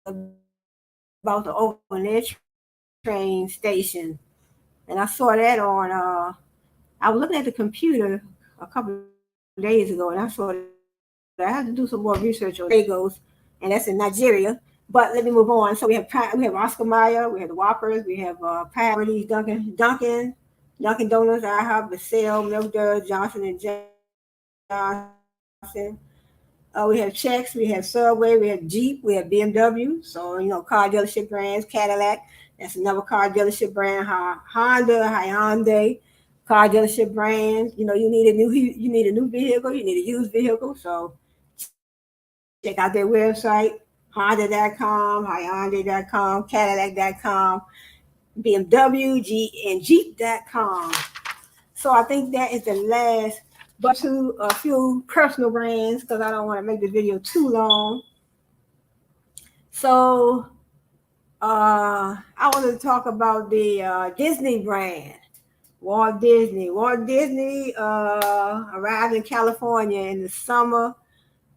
about to open their train station. And I saw that I was looking at the computer a couple of days ago, and I saw that I had to do some more research on Lagos, and that's in Nigeria. But let me move on. So we have Oscar Mayer, we have Oscar Mayer, we have the Whoppers, we have Pine Sol, Dunkin' Donuts, IHOP, Basel, Milk Duds, Johnson and Johnson. We have Chex, we have Subway, we have Jeep, we have BMW. So car dealership brands, Cadillac. That's another car dealership brand. Hyundai, car dealership brands. You need a new vehicle, you need a used vehicle. So check out their website. Honda.com, Hyundai.com, Cadillac.com, BMW, and Jeep.com. So I think that is the last, but to a few personal brands because I don't want to make the video too long. So I wanted to talk about the Disney brand, Walt Disney. Walt Disney arrived in California in the summer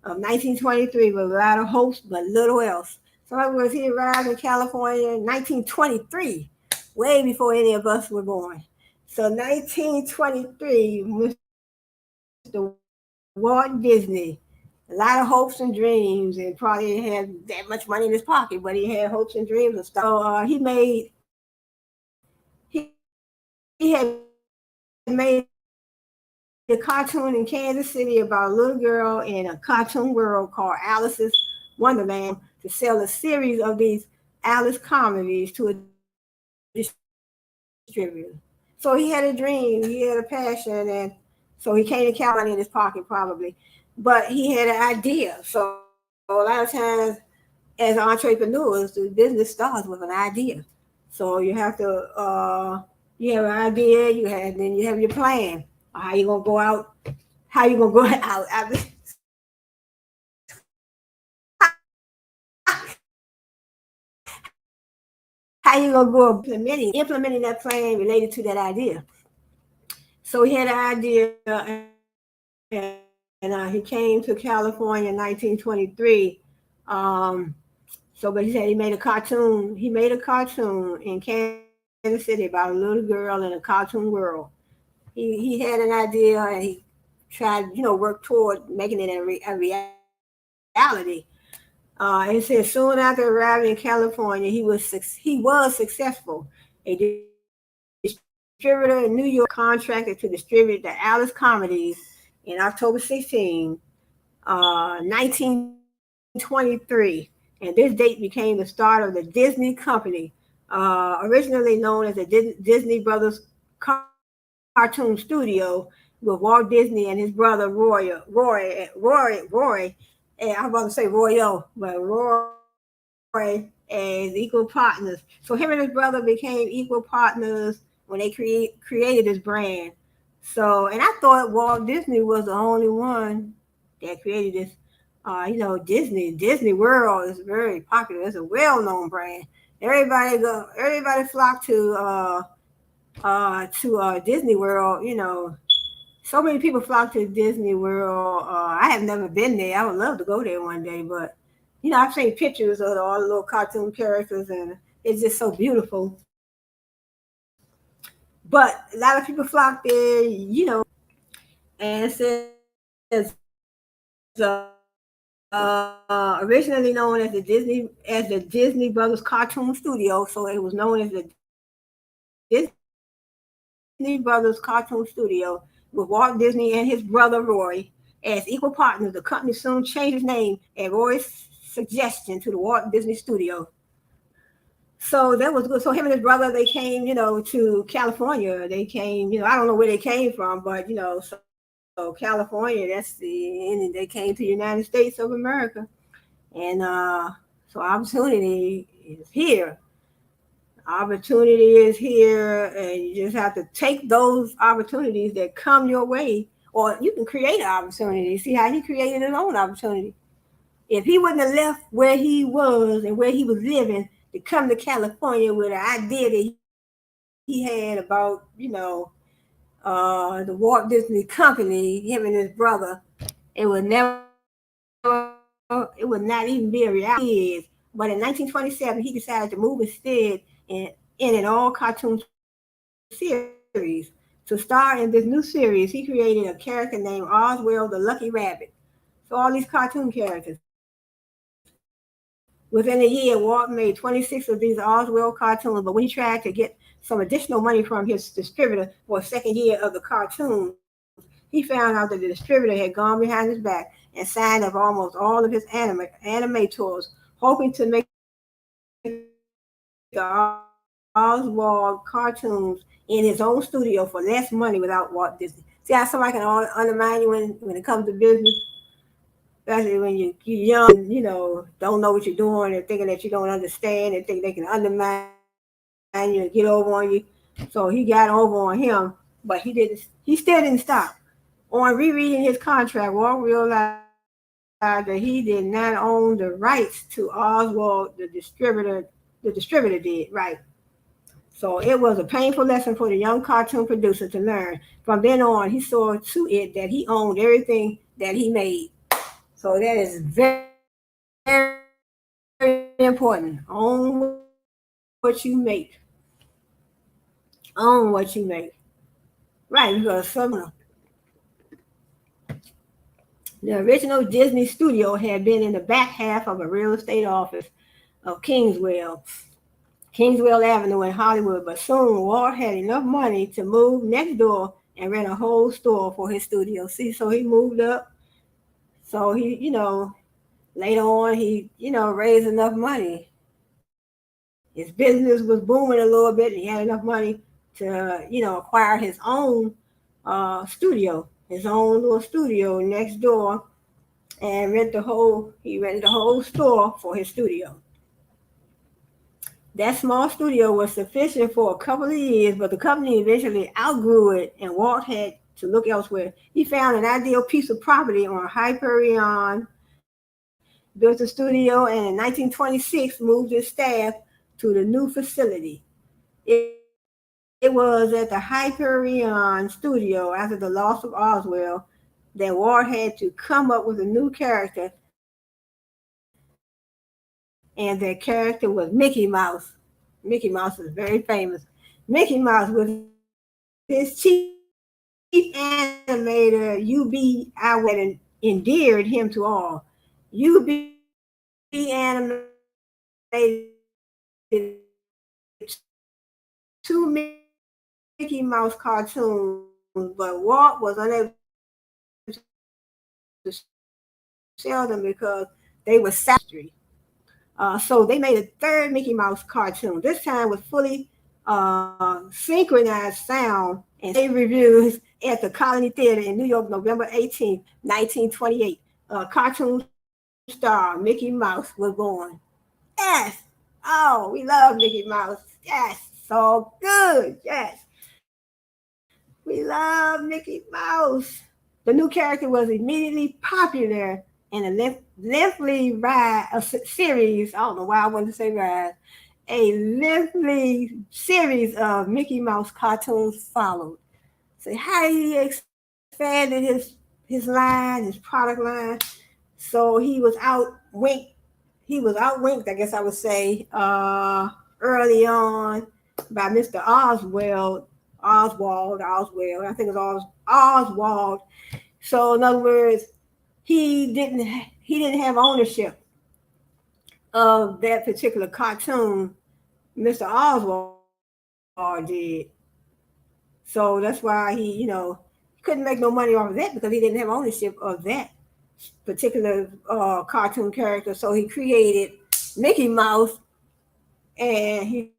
of 1923 with a lot of hopes but little else. So in other words, he arrived in California in 1923, way before any of us were born. So 1923, Mr. Walt Disney, a lot of hopes and dreams, and probably didn't have that much money in his pocket, but he had hopes and dreams and stuff. So he had made a cartoon in Kansas City about a little girl in a cartoon world called Alice's Wonderland to sell a series of these Alice comedies to a distributor. So he had a dream, he had a passion, and so he came to California in his pocket probably, but he had an idea. So a lot of times, as entrepreneurs, the business starts with an idea. So you have to, you have an idea, then you have your plan. How you gonna go out? How you gonna go out? How you gonna go implementing that plan related to that idea? So he had an idea, and he came to California in 1923. But he said he made a cartoon. He made a cartoon in Kansas City about a little girl in a cartoon world. He had an idea and he tried, work toward making it a reality. It says soon after arriving in California, he was successful. A distributor in New York contracted to distribute the Alice comedies in October 16, 1923. And this date became the start of the Disney Company, originally known as the Disney Brothers Cartoon Studio, with Walt Disney and his brother Roy. And I'm about to say Royo, but Roy as equal partners. So him and his brother became equal partners when they created this brand. So, and I thought Walt Disney was the only one that created this. Disney World is very popular. It's a well-known brand. Everybody flock to Disney World. So many people flock to Disney World. I have never been there. I would love to go there one day, but I've seen pictures of all the little cartoon characters, and it's just so beautiful. But a lot of people flock there, and it says originally known as the Disney Brothers Cartoon Studio, so it was known as the Disney Brothers Cartoon Studio with Walt Disney and his brother Roy as equal partners. The company soon changed its name at Roy's suggestion to the Walt Disney Studio. So that was good. So him and his brother, they came, to California. They came, I don't know where they came from, but so California, and they came to the United States of America. And so opportunity is here. Opportunity is here, and you just have to take those opportunities that come your way, or you can create an opportunity. See how he created his own opportunity. If he wouldn't have left where he was and where he was living to come to California with an idea that he had about, the Walt Disney Company, him and his brother, it would not even be a reality. But in 1927, he decided to move instead in an all cartoon series. To star in this new series, he created a character named Oswald the Lucky Rabbit. So all these cartoon characters. Within a year, Walt made 26 of these Oswald cartoons, but when he tried to get some additional money from his distributor for a second year of the cartoon, he found out that the distributor had gone behind his back and signed up almost all of his animators, hoping to make the Oswald cartoons in his own studio for less money without Walt Disney. See how somebody can undermine you when it comes to business? especially when you're young and, don't know what you're doing and thinking that you don't understand and think they can undermine you and get over on you. So he got over on him, but he still didn't stop. On rereading his contract, Walt realized that he did not own the rights to Oswald, the distributor did, right? So it was a painful lesson for the young cartoon producer to learn. From then on, he saw to it that he owned everything that he made. So that is very important. Own what you make. Own what you make. Right, because the original Disney studio had been in the back half of a real estate office of Kingswell Avenue in Hollywood, but soon Walt had enough money to move next door and rent a whole store for his studio. See, so he moved up. So later on, he, raised enough money. His business was booming a little bit, and he had enough money to, acquire his own studio, his own little studio next door, and he rented the whole store for his studio. That small studio was sufficient for a couple of years, but the company eventually outgrew it, and Walt had to look elsewhere. He found an ideal piece of property on Hyperion, built a studio, and in 1926 moved his staff to the new facility. It was at the Hyperion studio after the loss of Oswald that Walt had to come up with a new character, and that character was Mickey Mouse. Mickey Mouse is very famous. Mickey Mouse with his chief animator, UB, that endeared him to all. UB animated two Mickey Mouse cartoons, but Walt was unable to sell them because they were saturated with industry. So they made a third Mickey Mouse cartoon. This time with fully synchronized sound and save reviews at the Colony Theater in New York, November 18th, 1928. Cartoon star Mickey Mouse was born. Yes. Oh, we love Mickey Mouse. Yes. So good. Yes. We love Mickey Mouse. The new character was immediately popular and a lengthy series. I don't know why I wanted to say ride. A lengthy series of Mickey Mouse cartoons followed. So how he expanded his line, his product line. So he was outwinked, I guess I would say, early on by Mr. Oswald. I think it was Oswald. So in other words, he didn't have ownership of that particular cartoon. Mr. Oswald did. So that's why couldn't make no money off of that because he didn't have ownership of that particular cartoon character. So he created Mickey Mouse, and he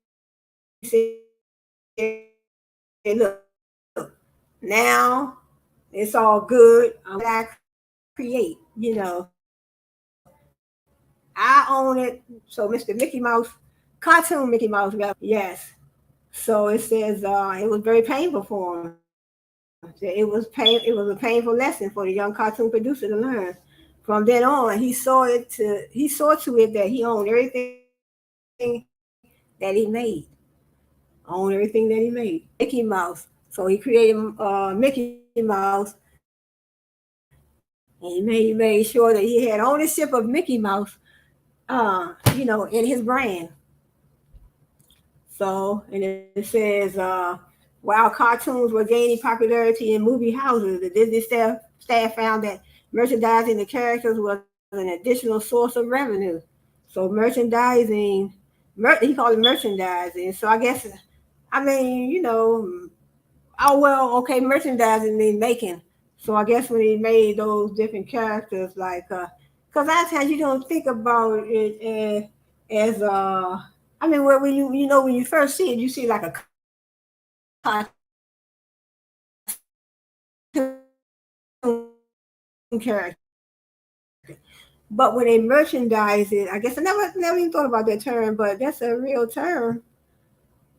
said, "Look, now it's all good. I'm gonna create what I create. I own it." So Mr. Mickey Mouse, cartoon Mickey Mouse, rather. Yes. So it says it was very painful for him. It was a painful lesson for the young cartoon producer to learn. From then on, he saw to it that he owned everything that he made. Owned everything that he made. Mickey Mouse. So he created Mickey Mouse, and he made sure that he had ownership of Mickey Mouse, in his brand. So, and it says, while cartoons were gaining popularity in movie houses, the Disney staff found that merchandising the characters was an additional source of revenue. So he called it merchandising. So I guess, I mean, oh well, okay, merchandising means making. So I guess when he made those different characters, like, because a lot of times you don't think about it as I mean, when when you first see it, you see like a cartoon character, but then you see it as a movie. But when they merchandise it, I guess I never even thought about that term, but that's a real term.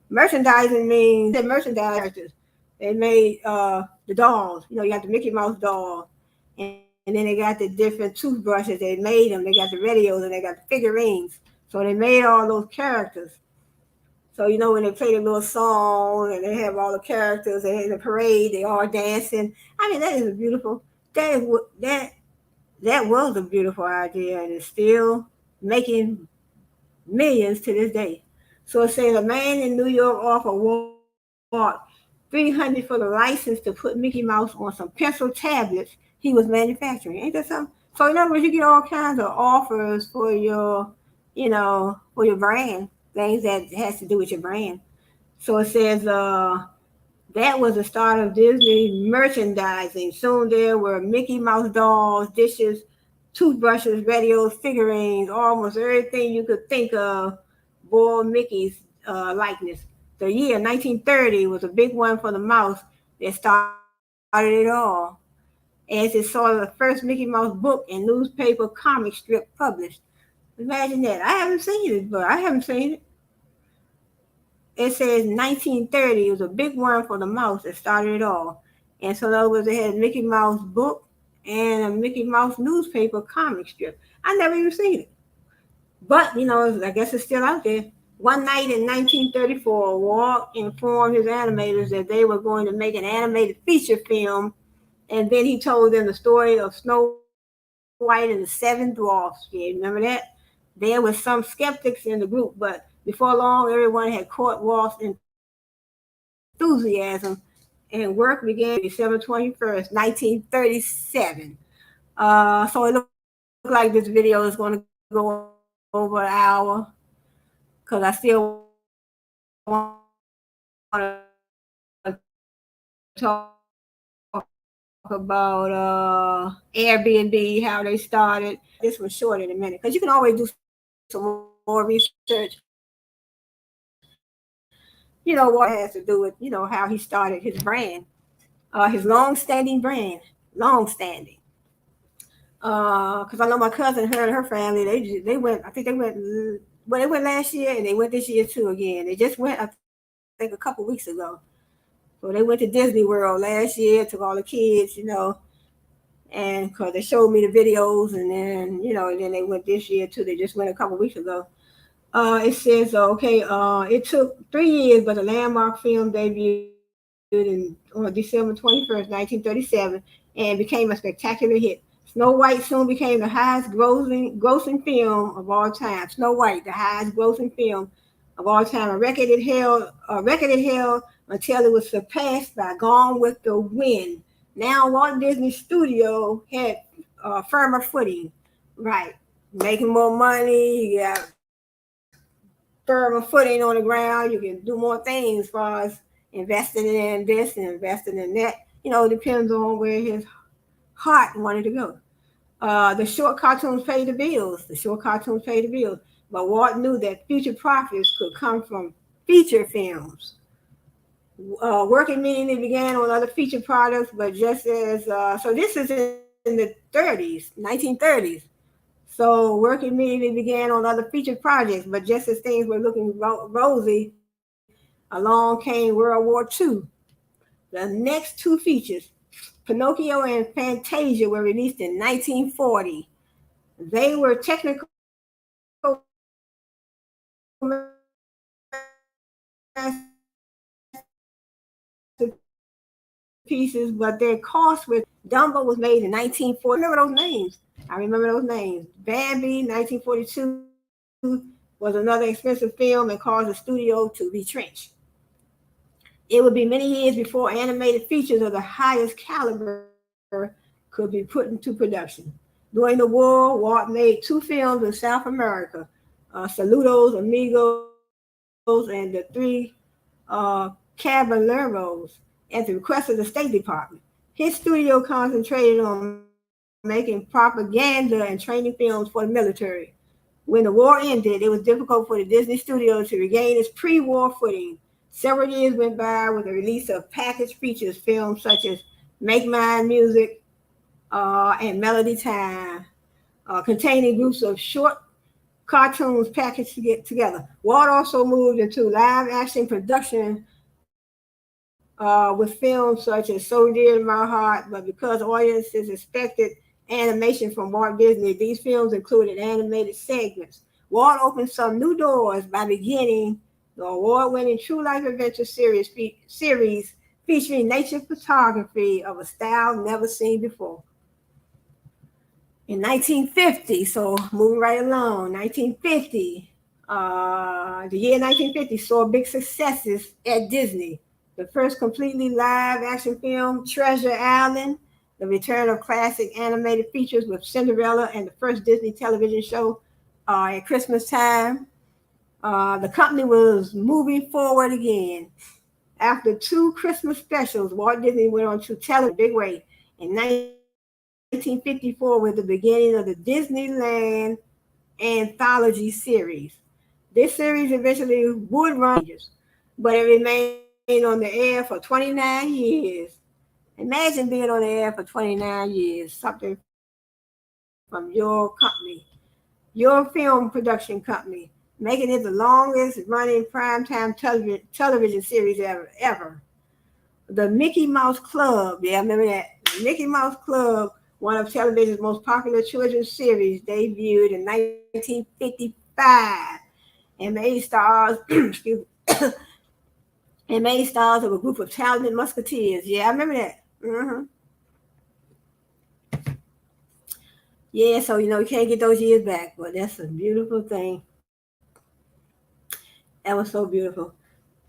Merchandising means that merchandise characters. They made the dolls. You know, you got the Mickey Mouse doll, and then they got the different toothbrushes. They made them. They got the radios and they got the figurines. So they made all those characters. So you know when they play the little song and they have all the characters, they in the parade, they all dancing. I mean that is beautiful. That was a beautiful idea, and it's still making millions to this day. So it says a man in New York offered Walt 300 for the license to put Mickey Mouse on some pencil tablets he was manufacturing. Ain't that something? So in other words, you get all kinds of offers for your brand, things that has to do with your brand. So it says that was the start of Disney merchandising. Soon there were Mickey Mouse dolls, dishes, toothbrushes, radios, figurines, almost everything you could think of bore Mickey's likeness. The year 1930 was a big one for the mouse that started it all, as it saw the first Mickey Mouse book and newspaper comic strip published. Imagine that. I haven't seen it, but I haven't seen it. It says 1930 was a big one for the mouse that started it all. And so in other words, they had a Mickey Mouse book and a Mickey Mouse newspaper comic strip. I never even seen it. But, I guess it's still out there. One night in 1934, Walt informed his animators that they were going to make an animated feature film, and then he told them the story of Snow White and the Seven Dwarfs. Yeah, remember that? There were some skeptics in the group, but before long, everyone had caught Walt's enthusiasm, and work began December 21st, 1937. So it looked like this video is going to go over an hour, because I still want to talk about Airbnb, how they started. This was short in a minute, because you can always do some more research. What has to do with how he started his brand, his long-standing brand, long-standing. Because I know my cousin, her and her family, they went. I think they went. Well, they went last year and they went this year too. Again, they just went. I think a couple weeks ago. So they went to Disney World last year. Took all the kids, and because they showed me the videos, and then they went this year too. They just went a couple weeks ago. It says, okay, it took 3 years, but the landmark film debuted on December 21st, 1937, and became a spectacular hit. Snow White soon became the highest grossing film of all time. Snow White, the highest grossing film of all time. A record it held until it was surpassed by Gone with the Wind. Now Walt Disney Studio had firmer footing, right? Making more money, you got firmer footing on the ground. You can do more things as far as investing in this and investing in that. It depends on where his heart wanted to go. The short cartoons paid the bills. But Walt knew that future profits could come from feature films. Work immediately began on other feature products, but just as so, this is in the 30s, 1930s. So work immediately began on other featured projects, but just as things were looking rosy, along came World War II. The next two features, Pinocchio and Fantasia, were released in 1940. They were technical masterpieces, but their cost was Dumbo was made in 1940. I remember those names. Bambi, 1942, was another expensive film and caused the studio to retrench. It would be many years before animated features of the highest caliber could be put into production. During the war, Walt made 2 films in South America, Saludos, Amigos, and the 3 Caballeros, at the request of the State Department. His studio concentrated on making propaganda and training films for the military. When the war ended, it was difficult for the Disney studio to regain its pre-war footing. Several years went by with the release of packaged features, films such as Make Mine Music and Melody Time. containing groups of short cartoons packaged together. Walt also moved into live action production with films such as So Dear to My Heart, but because audiences expected animation from Walt Disney, these films included animated segments. Walt opened some new doors by beginning the award-winning True Life Adventure series featuring nature photography of a style never seen before. In 1950, so moving right along, 1950, the year 1950 saw big successes at Disney. The first completely live action film, Treasure Island, the return of classic animated features with Cinderella and the first Disney television show at Christmas time. The company was moving forward again. After two Christmas specials, Walt Disney went on to television in a big way. In 1954 was the beginning of the Disneyland anthology series. This series eventually would run, but it remained on the air for 29 years. Imagine being on the air for 29 years, something from your company, your film production company, making it the longest running primetime television series ever. The Mickey Mouse Club, yeah, I remember that. The Mickey Mouse Club, one of television's most popular children's series, debuted in 1955 and made stars, excuse me, and made stars of a group of talented musketeers. Yeah, I remember that. Yeah, so you can't get those years back, but that's a beautiful thing. That was so beautiful.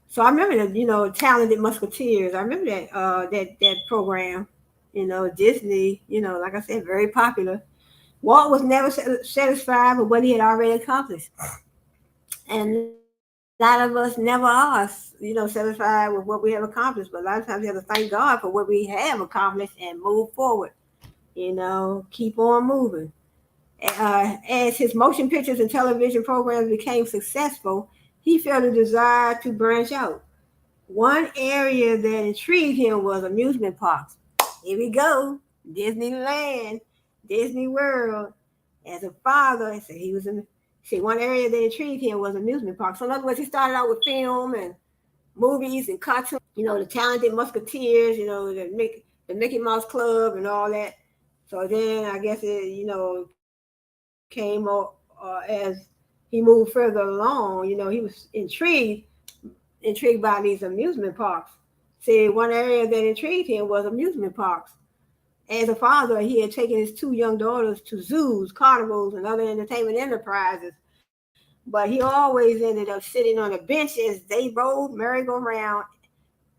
So I remember Talented Musketeers. I remember that program. Disney. Like I said, very popular. Walt was never satisfied with what he had already accomplished, and a lot of us never are, satisfied with what we have accomplished. But a lot of times we have to thank God for what we have accomplished and move forward. Keep on moving. As his motion pictures and television programs became successful, he felt a desire to branch out. One area that intrigued him was amusement parks. Here we go, Disneyland, Disney World. As a father, I said he was in. See, one area that intrigued him was amusement parks. So in other words, he started out with film and movies and cartoons. The Talented Musketeers. The Mickey Mouse Club and all that. So then I guess it came up as he moved further along. He was intrigued by these amusement parks. See, one area that intrigued him was amusement parks. As a father, he had taken his two young daughters to zoos, carnivals, and other entertainment enterprises. But he always ended up sitting on a bench as they rode merry-go-round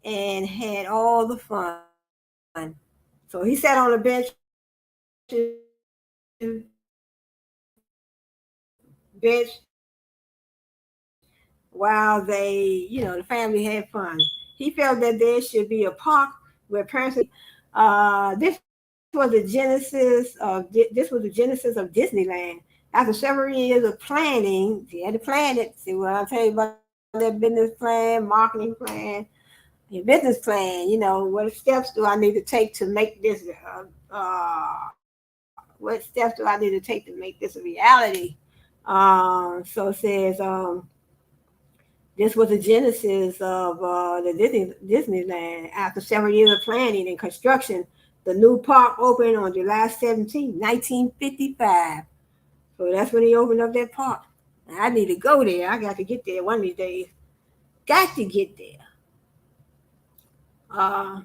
and had all the fun. So he sat on the bench while the family had fun. He felt that there should be a park where parents. This was the genesis of Disneyland. After several years of planning, he had to plan it. See what I'll tell you about that business plan, marketing plan, your business plan. What steps do I need to take to make this? What steps do I need to take to make this a reality? So it says. This was the genesis of the Disneyland. After several years of planning and construction, the new park opened on July 17, 1955. So that's when he opened up that park. I need to go there. I got to get there one of these days. Got to get there. Uh,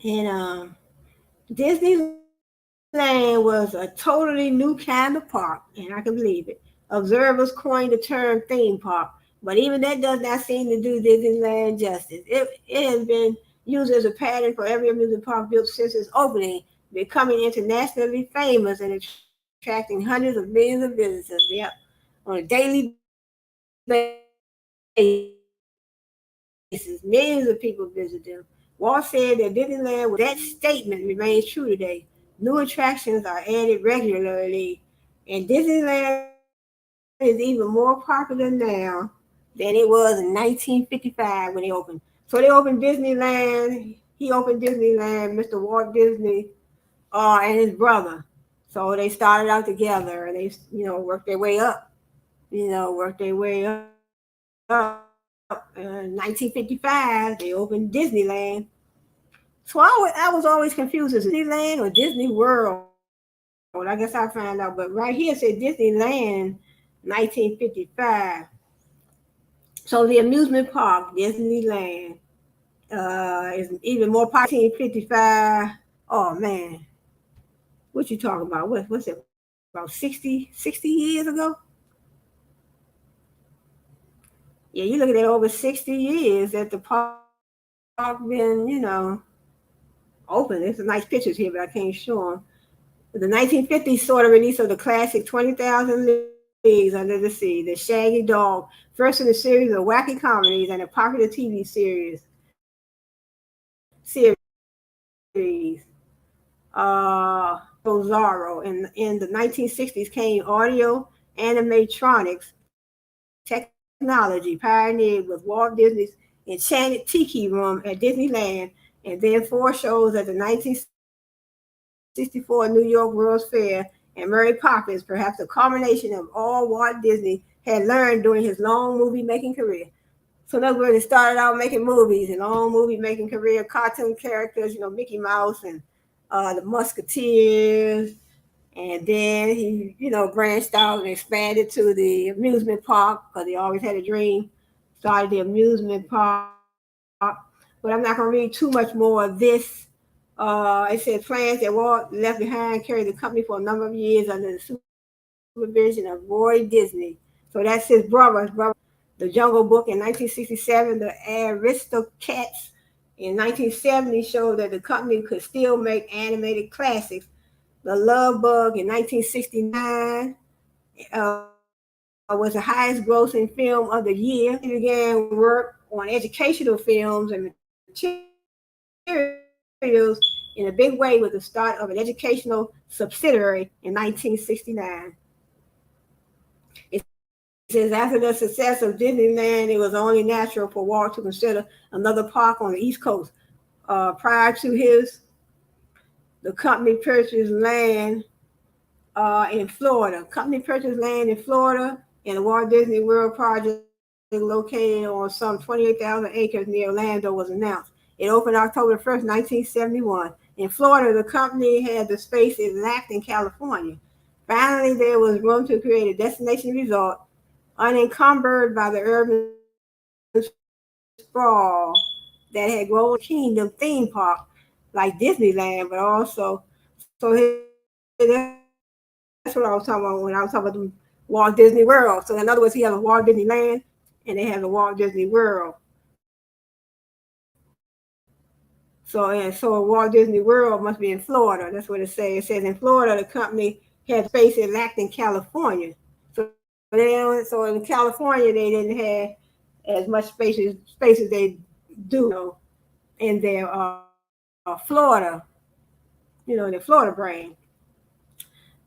and Disneyland was a totally new kind of park, and I can believe it. Observers coined the term theme park, but even that does not seem to do Disneyland justice. It has been used as a pattern for every amusement park built since its opening, becoming internationally famous and attracting hundreds of millions of visitors. Yep, on a daily basis, millions of people visit them. Walt said that Disneyland was that statement remains true today. New attractions are added regularly, and Disneyland is even more popular now than it was in 1955 when it opened. So they opened Disneyland. He opened Disneyland he opened Disneyland, Mr. Walt Disney, and his brother. So they started out together, and they, worked their way up. Worked their way up. In 1955, they opened Disneyland. So I was always confused. Is it Disneyland or Disney World? I guess I found out. But right here it said Disneyland 1955. So the amusement park, Disneyland, is even more popular 1955. Oh man, what you talking about? What's it about 60 years ago? Yeah, you're looking at over 60 years that the park been, open. There's some nice pictures here, but I can't show them. The 1950s sort of release of the classic 20,000 Leagues Under the Sea, The Shaggy Dog, first in a series of wacky comedies and a popular TV series. Bizarro. In the 1960s came audio animatronics technology pioneered with Walt Disney's Enchanted Tiki Room at Disneyland, and then 4 shows at the 1964 New York World's Fair and Mary Poppins, perhaps a culmination of all Walt Disney had learned during his long movie making career. So in other words, he started out making movies and long movie making career, cartoon characters, Mickey Mouse and the Musketeers. And then he, branched out and expanded to the amusement park because he always had a dream. Started the amusement park. But I'm not going to read too much more of this. It said plans that Walt left behind carried the company for a number of years under the supervision of Roy Disney. So that's his brother. The Jungle Book in 1967, The Aristocats in 1970 showed that the company could still make animated classics. The Love Bug in 1969 was the highest grossing film of the year. He began work on educational films and materials in a big way with the start of an educational subsidiary in 1969. It says after the success of Disneyland, it was only natural for Walt to consider another park on the East Coast. Prior to the company purchased land in Florida. Company purchased land in Florida, and the Walt Disney World project located on some 28,000 acres near Orlando was announced. It opened October 1st, 1971. In Florida, the company had the space it lacked in California. Finally, there was room to create a destination resort unencumbered by the urban sprawl that had grown Kingdom theme park like Disneyland, but also, so that's what I was talking about when I was talking about the Walt Disney World. So in other words, he has a Walt Disney Land and they have a Walt Disney World. So a Walt Disney World must be in Florida. That's what it says. It says in Florida the company had the space it lacked in California. So in California they didn't have as much spaces they do, in their Florida, their Florida brand.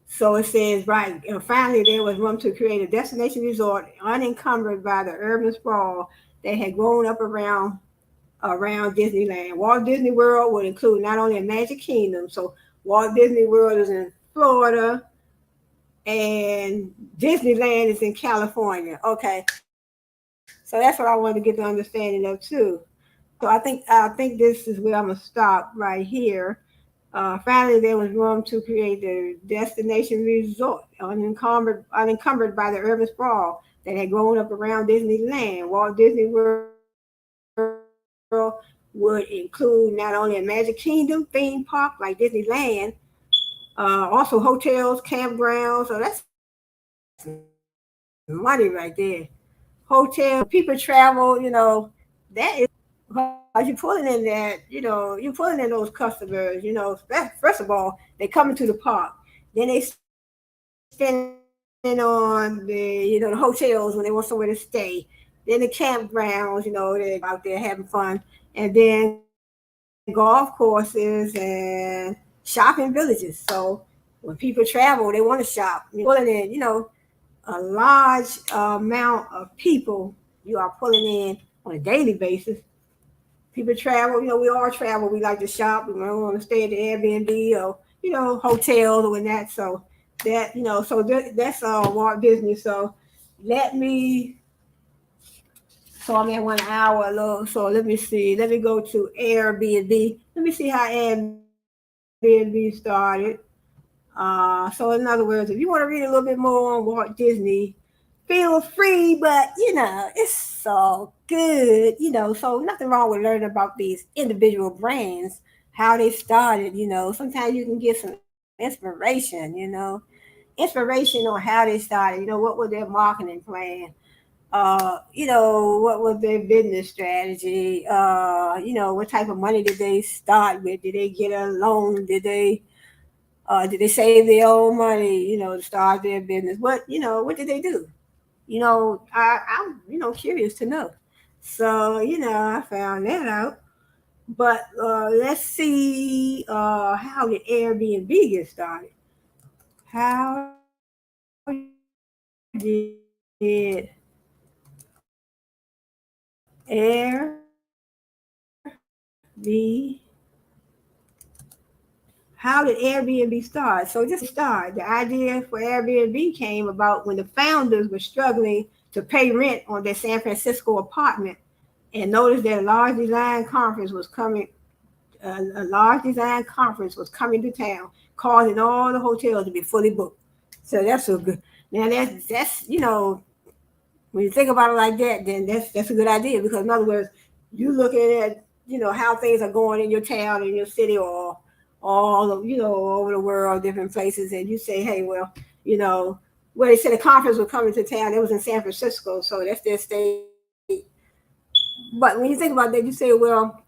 So it says, right, finally there was room to create a destination resort unencumbered by the urban sprawl that had grown up around Disneyland. Walt Disney World would include not only a Magic Kingdom, so Walt Disney World is in Florida and Disneyland is in California. Okay, so that's what I wanted to get the understanding of too. So I think this is where I'm gonna stop right here. Finally, there was room to create the destination resort, unencumbered by the urban sprawl that had grown up around Disneyland. Walt Disney World would include not only a Magic Kingdom theme park like Disneyland, also hotels, campgrounds. So that's money right there. Hotels, people travel, that is because you're pulling in that, you're pulling in those customers, first of all, they coming to the park. Then they spending on the hotels when they want somewhere to stay. Then the campgrounds, they're out there having fun. And then golf courses and shopping villages. So when people travel, they want to shop. You're pulling in, a large amount of people you are pulling in on a daily basis. People travel, we all travel. We like to shop. We don't want to stay at the Airbnb or, hotels or that. So that's Walt Disney. So let me, so I'm at 1 hour long. So let me see. Let me go to Airbnb. Let me see how Airbnb started. So in other words, if you want to read a little bit more on Walt Disney, feel free, but it's so good, so nothing wrong with learning about these individual brands, how they started, sometimes you can get some inspiration on how they started, what was their marketing plan, what was their business strategy, what type of money did they start with, did they get a loan, did they save their own money, to start their business, what did they do, I'm curious to know. So, I found that out. But let's see, how did Airbnb get started? How did Airbnb how did Airbnb start? So just start. The idea for Airbnb came about when the founders were struggling to pay rent on their San Francisco apartment and noticed that a large design conference was coming to town, causing all the hotels to be fully booked. So that's so good. Now that's when you think about it like that, then that's a good idea because in other words, you looking at how things are going in your town, in your city, or all over the world, different places, and you say, hey, well, you know, well, they said a conference was coming to town. It was in San Francisco, so that's their state. But when you think about that, you say, well,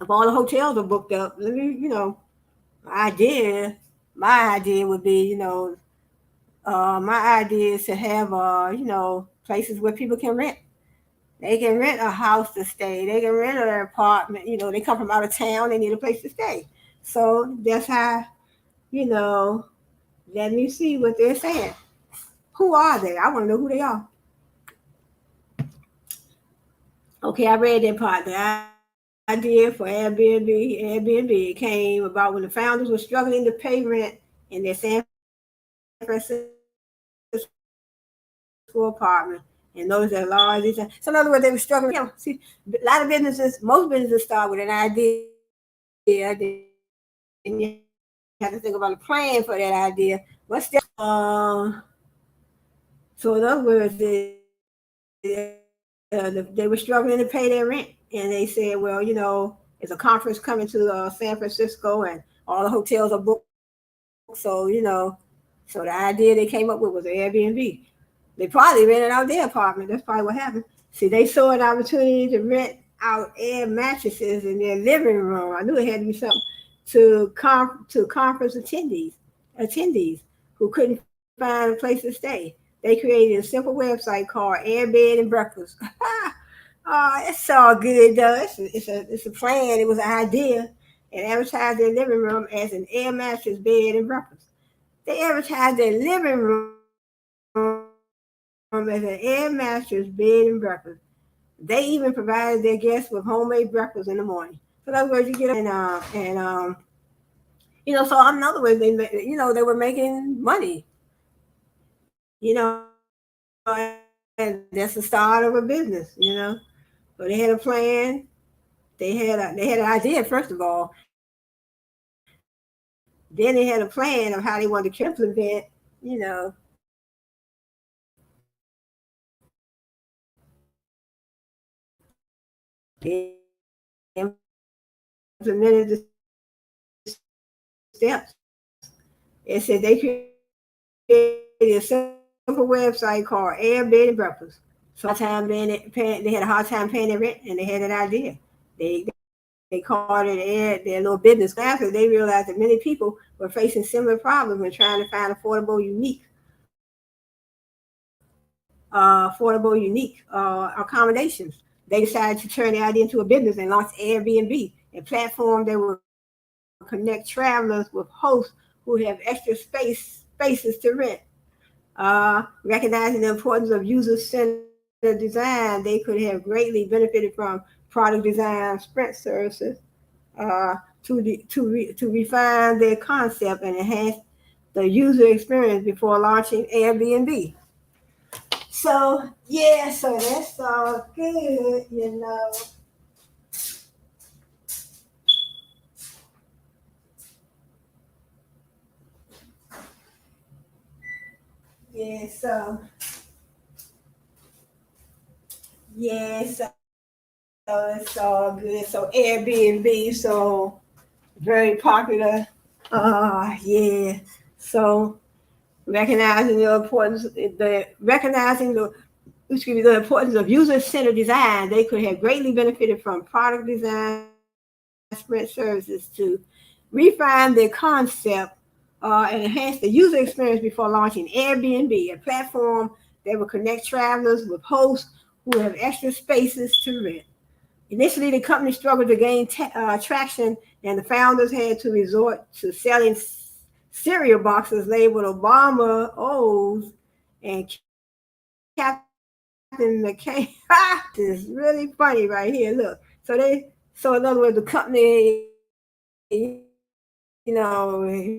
if all the hotels are booked up, let me, idea, my idea would be, my idea is to have, places where people can rent. They can rent a house to stay. They can rent an apartment. They come from out of town. They need a place to stay. So that's how, you know, let me see what they're saying. Who are they? I want to know who they are. Okay, I read that part. The idea for Airbnb came about when the founders were struggling to pay rent in their San Francisco apartment and noticed that large so in other words, they were struggling. See, a lot of businesses, most businesses start with an idea, then you have to think about a plan for that idea. What steps do you take? So in other words, they were struggling to pay their rent, and they said, "Well, there's a conference coming to San Francisco, and all the hotels are booked. So the idea they came up with was Airbnb. They probably rented out their apartment. That's probably what happened. See, they saw an opportunity to rent out air mattresses in their living room. I knew it had to be something to conference attendees who couldn't find a place to stay. They created a simple website called Air Bed and Breakfast. Oh, it's all good though. It's a plan. It was an idea, and advertised their living room as an air mattress bed and breakfast. They advertised their living room as an air mattress bed and breakfast. They even provided their guests with homemade breakfast in the morning. So in other words, you get up so in other words, they were making money. And that's the start of a business. So they had a plan. They had an idea first of all. Then they had a plan of how they wanted to implement, they implemented the steps. It said they created a simple website called Air Bed and Breakfast. They had a hard time paying their rent, and they had an idea. They called it their little business. After they realized that many people were facing similar problems when trying to find accommodations. They decided to turn the idea into a business and launch Airbnb, a platform that will connect travelers with hosts who have extra spaces to rent. Recognizing the importance of user-centered design, they could have greatly benefited from product design, sprint services, to refine their concept and enhance the user experience before launching Airbnb. So yeah, so that's all good, you know. Yeah, so yeah, so it's all good. So Airbnb, so very popular. Yeah. So recognizing the importance, the recognizing the excuse me, the importance of user-centered design, they could have greatly benefited from product design sprint services to refine their concept and enhance the user experience before launching Airbnb, a platform that will connect travelers with hosts who have extra spaces to rent. Initially, the company struggled to gain traction, and the founders had to resort to selling cereal boxes labeled Obama O's and Captain McCain. This is really funny right here. Look, so in other words, the company,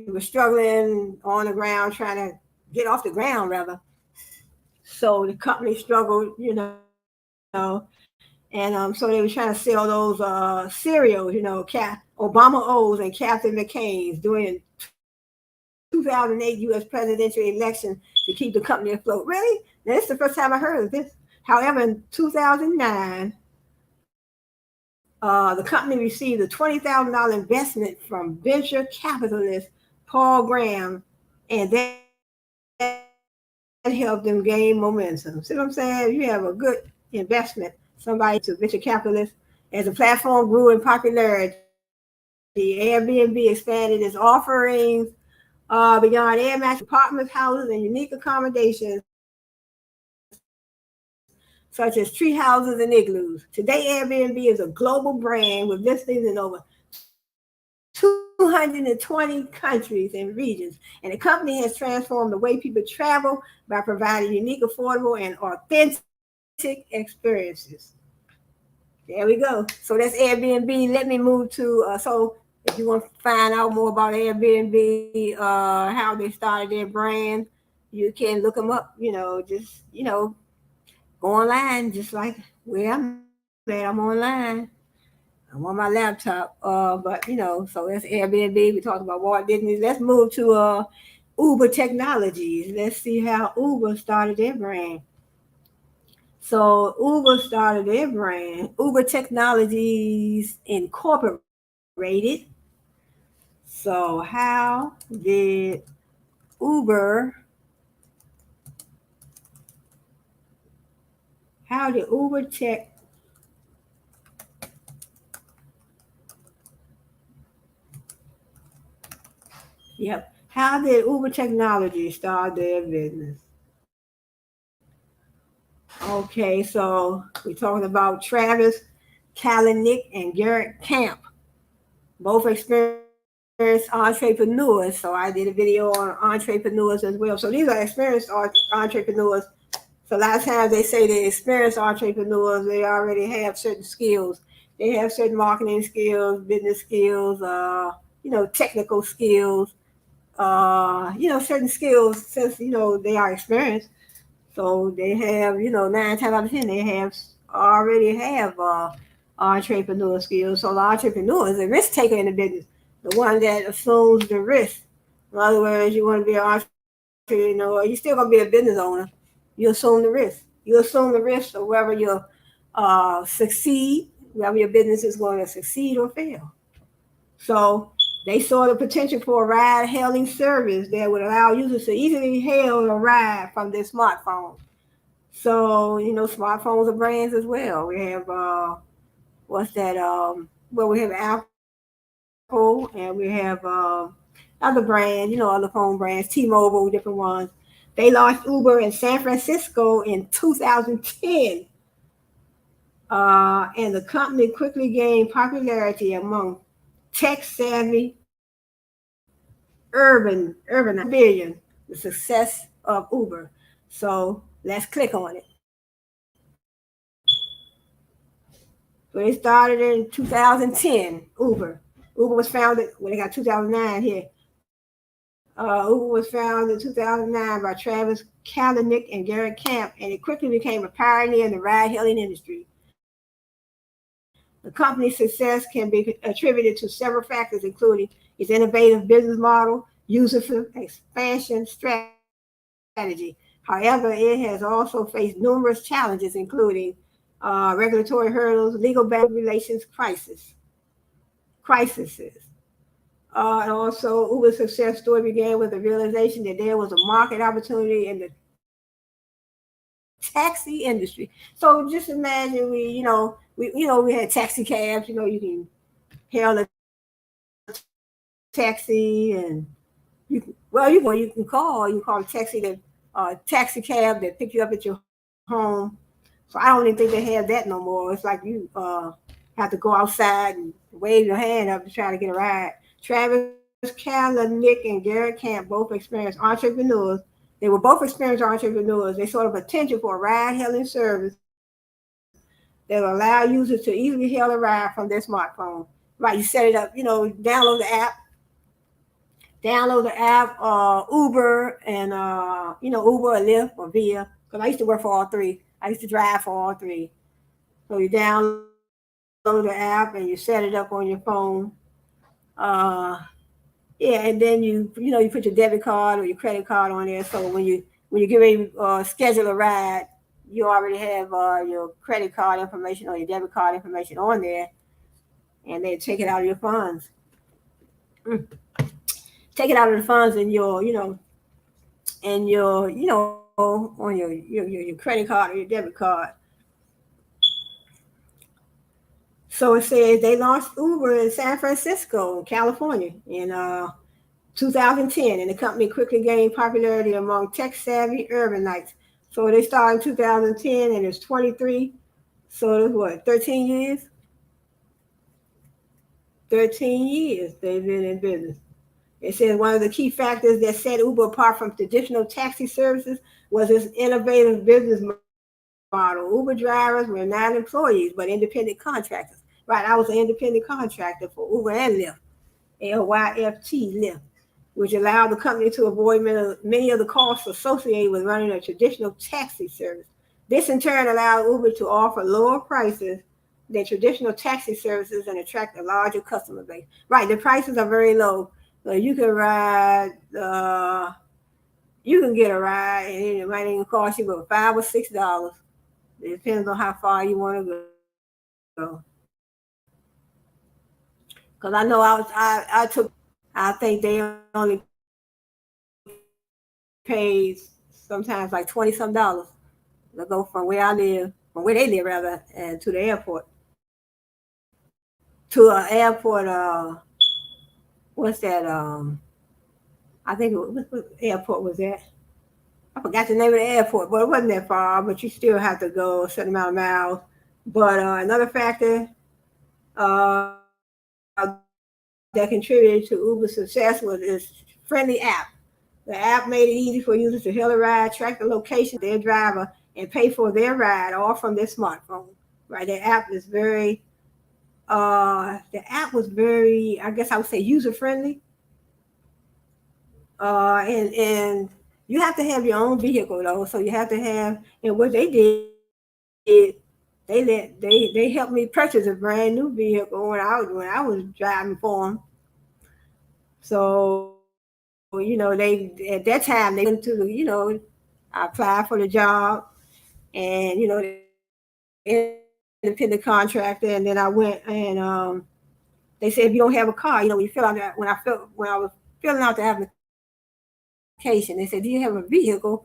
was struggling on the ground, trying to get off the ground rather. So the company struggled, and so they were trying to sell those cereals, Obama O's and Captain McCain's during 2008 U.S. presidential election to keep the company afloat. Really? Now, this is the first time I heard of this. However, in 2009, the company received a $20,000 investment from venture capitalist Paul Graham, and that helped them gain momentum. See what I'm saying? You have a good investment, somebody to venture capitalists. As the platform grew in popularity, Airbnb expanded its offerings beyond air mattress, apartments, houses, and unique accommodations such as tree houses and igloos. Today, Airbnb is a global brand with listings in over 220 countries and regions, and the company has transformed the way people travel by providing unique, affordable, and authentic experiences. There we go. So that's Airbnb. Let me move to so if you want to find out more about Airbnb, how they started their brand, you can look them up. Just go online, just like where I'm at. I'm online. I'm on my laptop. But so that's Airbnb. We talked about Walt Disney. Let's move to Uber Technologies. Let's see how Uber started their brand. So Uber started their brand, Uber Technologies Incorporated. So Uber, how did Uber Tech, yep, how did Uber Technology start their business? Okay, so we're talking about Travis Kalanick and Garrett Camp, both experienced entrepreneurs. So I did a video on entrepreneurs as well. So these are experienced entrepreneurs. So a lot of times they say the experienced entrepreneurs, they already have certain skills. They have certain marketing skills, business skills, technical skills, certain skills since, they are experienced. So they have, 9 times out of 10, they already have entrepreneur skills. So the entrepreneur is a risk taker in the business, the one that assumes the risk. In other words, you want to be an entrepreneur, you're still going to be a business owner. You assume the risk. You assume the risk of whether you succeed, whether your business is going to succeed or fail. So they saw the potential for a ride-hailing service that would allow users to easily hail a ride from their smartphone. So, smartphones are brands as well. We have, what's that? We have Apple and we have other brands, other phone brands, T-Mobile, different ones. They launched Uber in San Francisco in 2010. And the company quickly gained popularity among tech-savvy urban billion, the success of Uber. So let's click on it. So they started in 2010. Uber was founded when they got 2009 here. Uber was founded in 2009 by Travis Kalanick and Garrett Camp, and it quickly became a pioneer in the ride-hailing industry. The company's success can be attributed to several factors, including its innovative business model, user expansion strategy. However, it has also faced numerous challenges, including regulatory hurdles, legal relations crises. And also, Uber's success story began with the realization that there was a market opportunity in the taxi industry. So just imagine we had taxi cabs. You can hail a taxi, and you can call a taxi cab that pick you up at your home. So I don't even think they have that no more. It's like you have to go outside and wave your hand up to try to get a ride. Travis Kalanick and Garrett Camp both experienced entrepreneurs. They were both experienced entrepreneurs. They saw the potential for a ride-hailing service that will allow users to easily hail a ride from their smartphone. Right, you set it up, download the app, Uber and Uber or Lyft or Via. Because I used to work for all three. I used to drive for all three. So you download the app and you set it up on your phone. Uh, yeah, and then you put your debit card or your credit card on there. So when you get ready schedule a ride, you already have your credit card information or your debit card information on there, and they take it out of your funds. Mm. Take it out of the funds in your and on your credit card or your debit card. So it says they launched Uber in San Francisco, California, in 2010, and the company quickly gained popularity among tech-savvy urbanites. So they started in 2010, and it's 23. So that's what, 13 years? 13 years they've been in business. It says one of the key factors that set Uber apart from traditional taxi services was its innovative business model. Uber drivers were not employees, but independent contractors. Right, I was an independent contractor for Uber and Lyft, LYFT Lyft, which allowed the company to avoid many of the costs associated with running a traditional taxi service. This in turn allowed Uber to offer lower prices than traditional taxi services and attract a larger customer base. Right, the prices are very low. So you can get a ride, and it might even cost you about $5 or $6. It depends on how far you want to go. Because I know I took I think they only paid sometimes like 20-some dollars to go from where they live rather, and to the airport. To an airport, what's that? I think what airport was that? I forgot the name of the airport, but it wasn't that far. But you still have to go a certain amount of miles. But another factor that contributed to Uber's success was its friendly app. The app made it easy for users to hail a ride, track the location of their driver, and pay for their ride all from their smartphone. Right, the app was very, I guess I would say, user friendly. And you have to have your own vehicle though, so you have to have. And what they did, they helped me purchase a brand new vehicle when I was driving for them. So they at that time they went to I applied for the job, and the independent contractor, and then I went, and they said if you don't have a car, when you fill out that when I was filling out the application, they said, do you have a vehicle?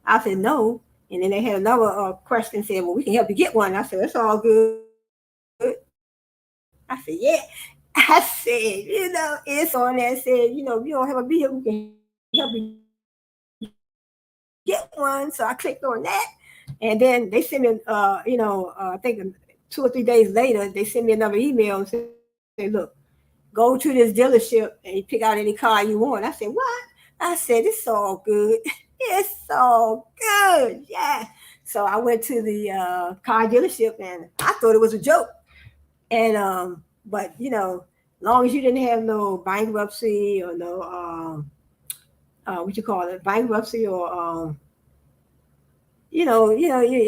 I said no, and then they had another question, said, well, we can help you get one. I said, that's all good. I said, yeah. I said, it's on there. Said, if you don't have a vehicle, we can help you get one. So I clicked on that, and then they sent me, I think 2 or 3 days later, they sent me another email and said, look, go to this dealership and you pick out any car you want. I said, what? I said, it's all good. It's all good. Yeah. So I went to the car dealership, and I thought it was a joke. And but long as you didn't have no bankruptcy or no what you call it, bankruptcy or you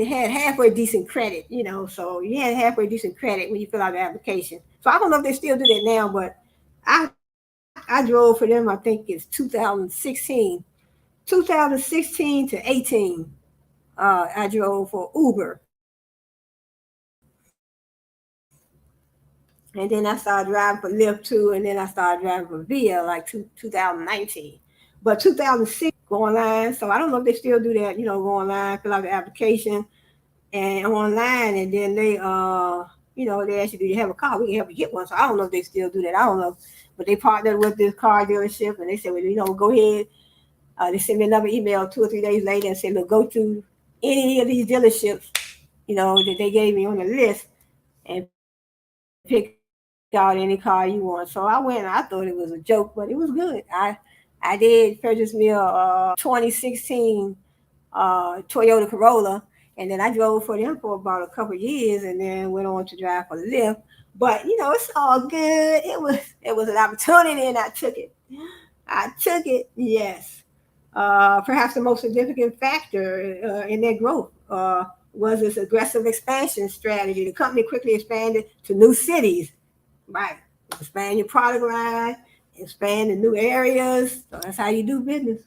had halfway decent credit, so you had halfway decent credit when you fill out the application. So I don't know if they still do that now, but I drove for them. I think it's 2016 to 18. I drove for Uber, and then I started driving for Lyft too, and then I started driving for Via like 2019. But 2006 go online, so I don't know if they still do that. Go online, fill out the application, and online, and then they ask you, do you have a car? We can help you get one. So I don't know if they still do that. I don't know, but they partnered with this car dealership, and they said, well, go ahead. They sent me another email 2 or 3 days later and said, look, go to any of these dealerships, that they gave me on the list and pick out any car you want. So I went, and I thought it was a joke, but it was good. I did purchase me a 2016 Toyota Corolla, and then I drove for them for about a couple of years, and then went on to drive for Lyft. But it's all good. It was an opportunity, and I took it. Yes. Perhaps the most significant factor in their growth was this aggressive expansion strategy. The company quickly expanded to new cities. Right. Expand your product line, expand to new areas. So that's how you do business.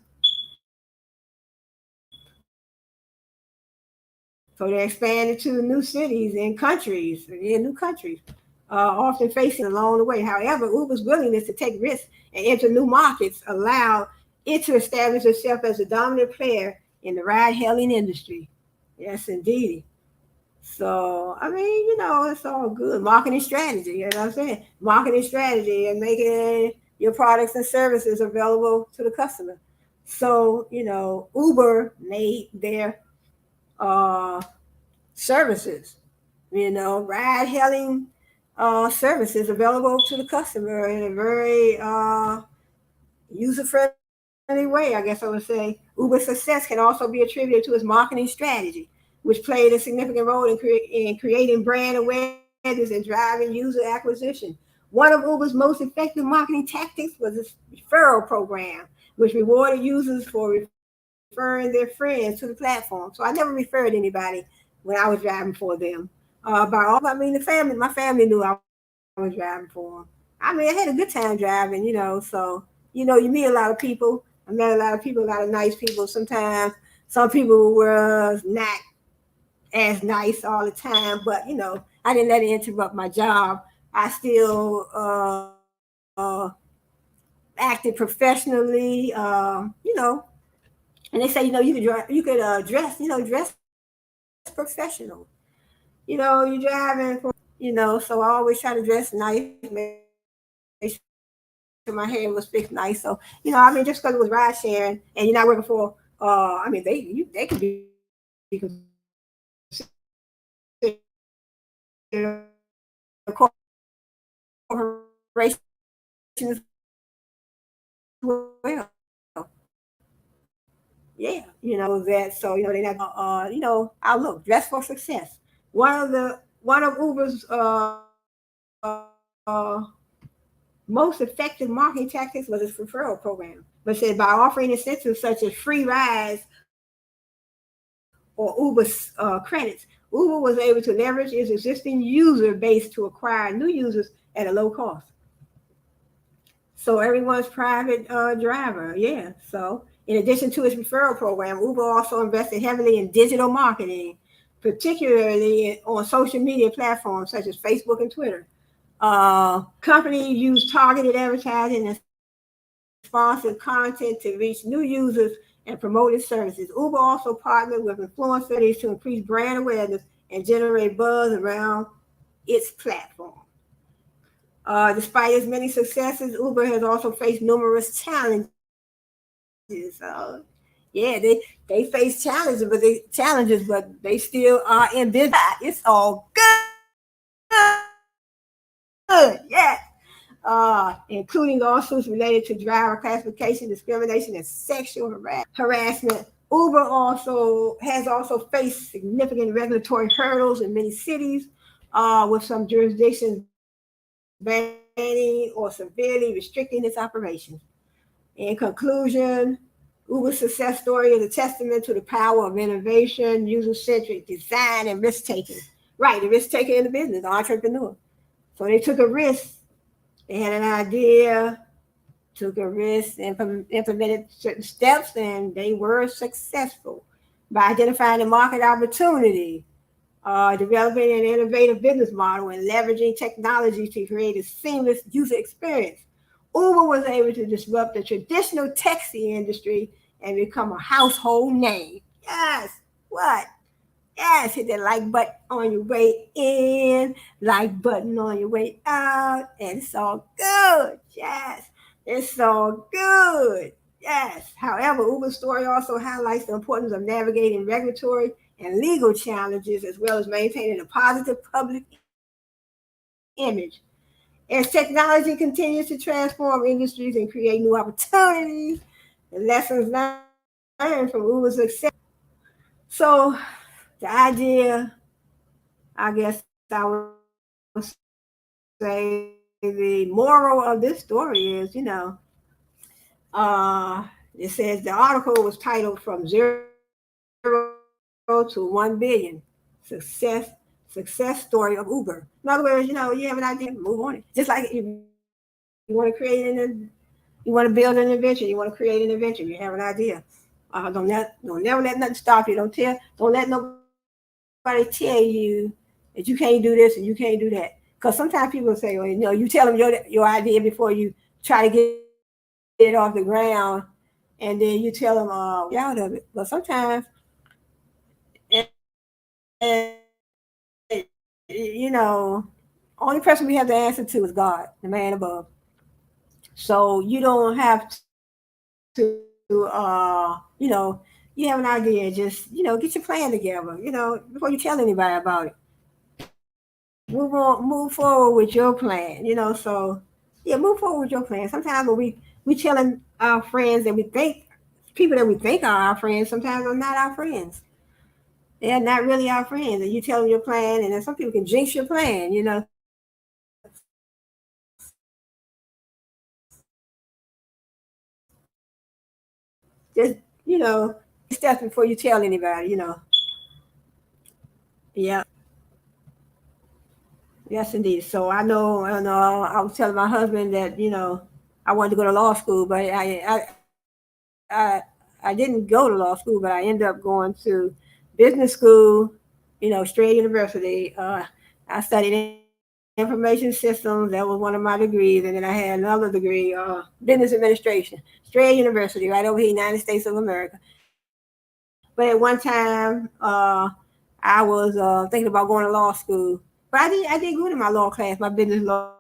So they expanded to new cities and countries, new countries, often facing along the way. However, Uber's willingness to take risks and enter new markets allowed it to establish itself as a dominant player in the ride-hailing industry. Yes, indeed. So, I mean, it's all good. Marketing strategy, you know what I'm saying? Marketing strategy and making your products and services available to the customer. So, Uber made their uh, services, ride hailing services available to the customer in a very user friendly way, I guess I would say. Uber's success can also be attributed to its marketing strategy, which played a significant role in creating brand awareness and driving user acquisition. One of Uber's most effective marketing tactics was its referral program, which rewarded users for referring their friends to the platform. So I never referred anybody when I was driving for them. By all, I mean, my family knew I was driving for them. I mean, I had a good time driving, so, you meet a lot of people. I met a lot of people, a lot of nice people. Sometimes some people were not as nice all the time, but, I didn't let it interrupt my job. I still acted professionally, and they say, you could dress professional. You driving for, so I always try to dress nice, make sure my hair was fixed nice. So, I mean, just because it was ride sharing and you're not working for, I mean, they could be considered a corporation as well. Yeah, so they're not gonna, outlook, dress for success. One of Uber's most effective marketing tactics was its referral program. But said by offering incentives such as free rides or Uber's credits, Uber was able to leverage its existing user base to acquire new users at a low cost. So everyone's private driver, yeah. So in addition to its referral program, Uber also invested heavily in digital marketing, particularly on social media platforms such as Facebook and Twitter. Company used targeted advertising and sponsored content to reach new users and promote its services. Uber also partnered with influencers to increase brand awareness and generate buzz around its platform. Despite its many successes, Uber has also faced numerous challenges. Yeah, they face challenges, but they still are in business. It's all good. Yeah. Including lawsuits related to driver classification, discrimination, and sexual harassment. Uber has also faced significant regulatory hurdles in many cities. with some jurisdictions banning or severely restricting its operations. In conclusion, Uber's success story is a testament to the power of innovation, user-centric design, and risk-taking. Right, the risk-taker in the business, the entrepreneur. So they took a risk. They had an idea, took a risk, implemented certain steps, and they were successful by identifying the market opportunity, developing an innovative business model, and leveraging technology to create a seamless user experience. Uber was able to disrupt the traditional taxi industry and become a household name. Yes, what? Yes, hit that like button on your way in, like button on your way out, and it's all good. Yes, it's all good. Yes. However, Uber's story also highlights the importance of navigating regulatory and legal challenges as well as maintaining a positive public image. As technology continues to transform industries and create new opportunities, the lessons learned from Uber's success. So, the idea, I guess I would say, the moral of this story is, it says the article was titled From Zero to 1 Billion Success Success Story of Uber. In other words, you have an idea, move on it. Just like if you want to create you want to build an invention, you want to create an invention, you have an idea. Don't never let nothing stop you. Don't let nobody tell you that you can't do this and you can't do that. Because sometimes people say, well, you tell them your idea before you try to get it off the ground, and then you tell them, well, you want to get out of it. But sometimes, only person we have the answer to is God, the man above. So you don't have to, you have an idea. Just, get your plan together, before you tell anybody about it. Move forward with your plan, so yeah, move forward with your plan. Sometimes when we telling our friends that we think people that we think are our friends, sometimes are not our friends. They're not really our friends, and you tell them your plan, and then some people can jinx your plan. Just steps before you tell anybody. Yeah, yes, indeed. So I was telling my husband that I wanted to go to law school, but I didn't go to law school, but I ended up going to business school, Strayer University. I studied information systems. That was one of my degrees, and then I had another degree, business administration, Strayer University, right over here, United States of America. But at one time, I was thinking about going to law school. But I did good in my law class, my business law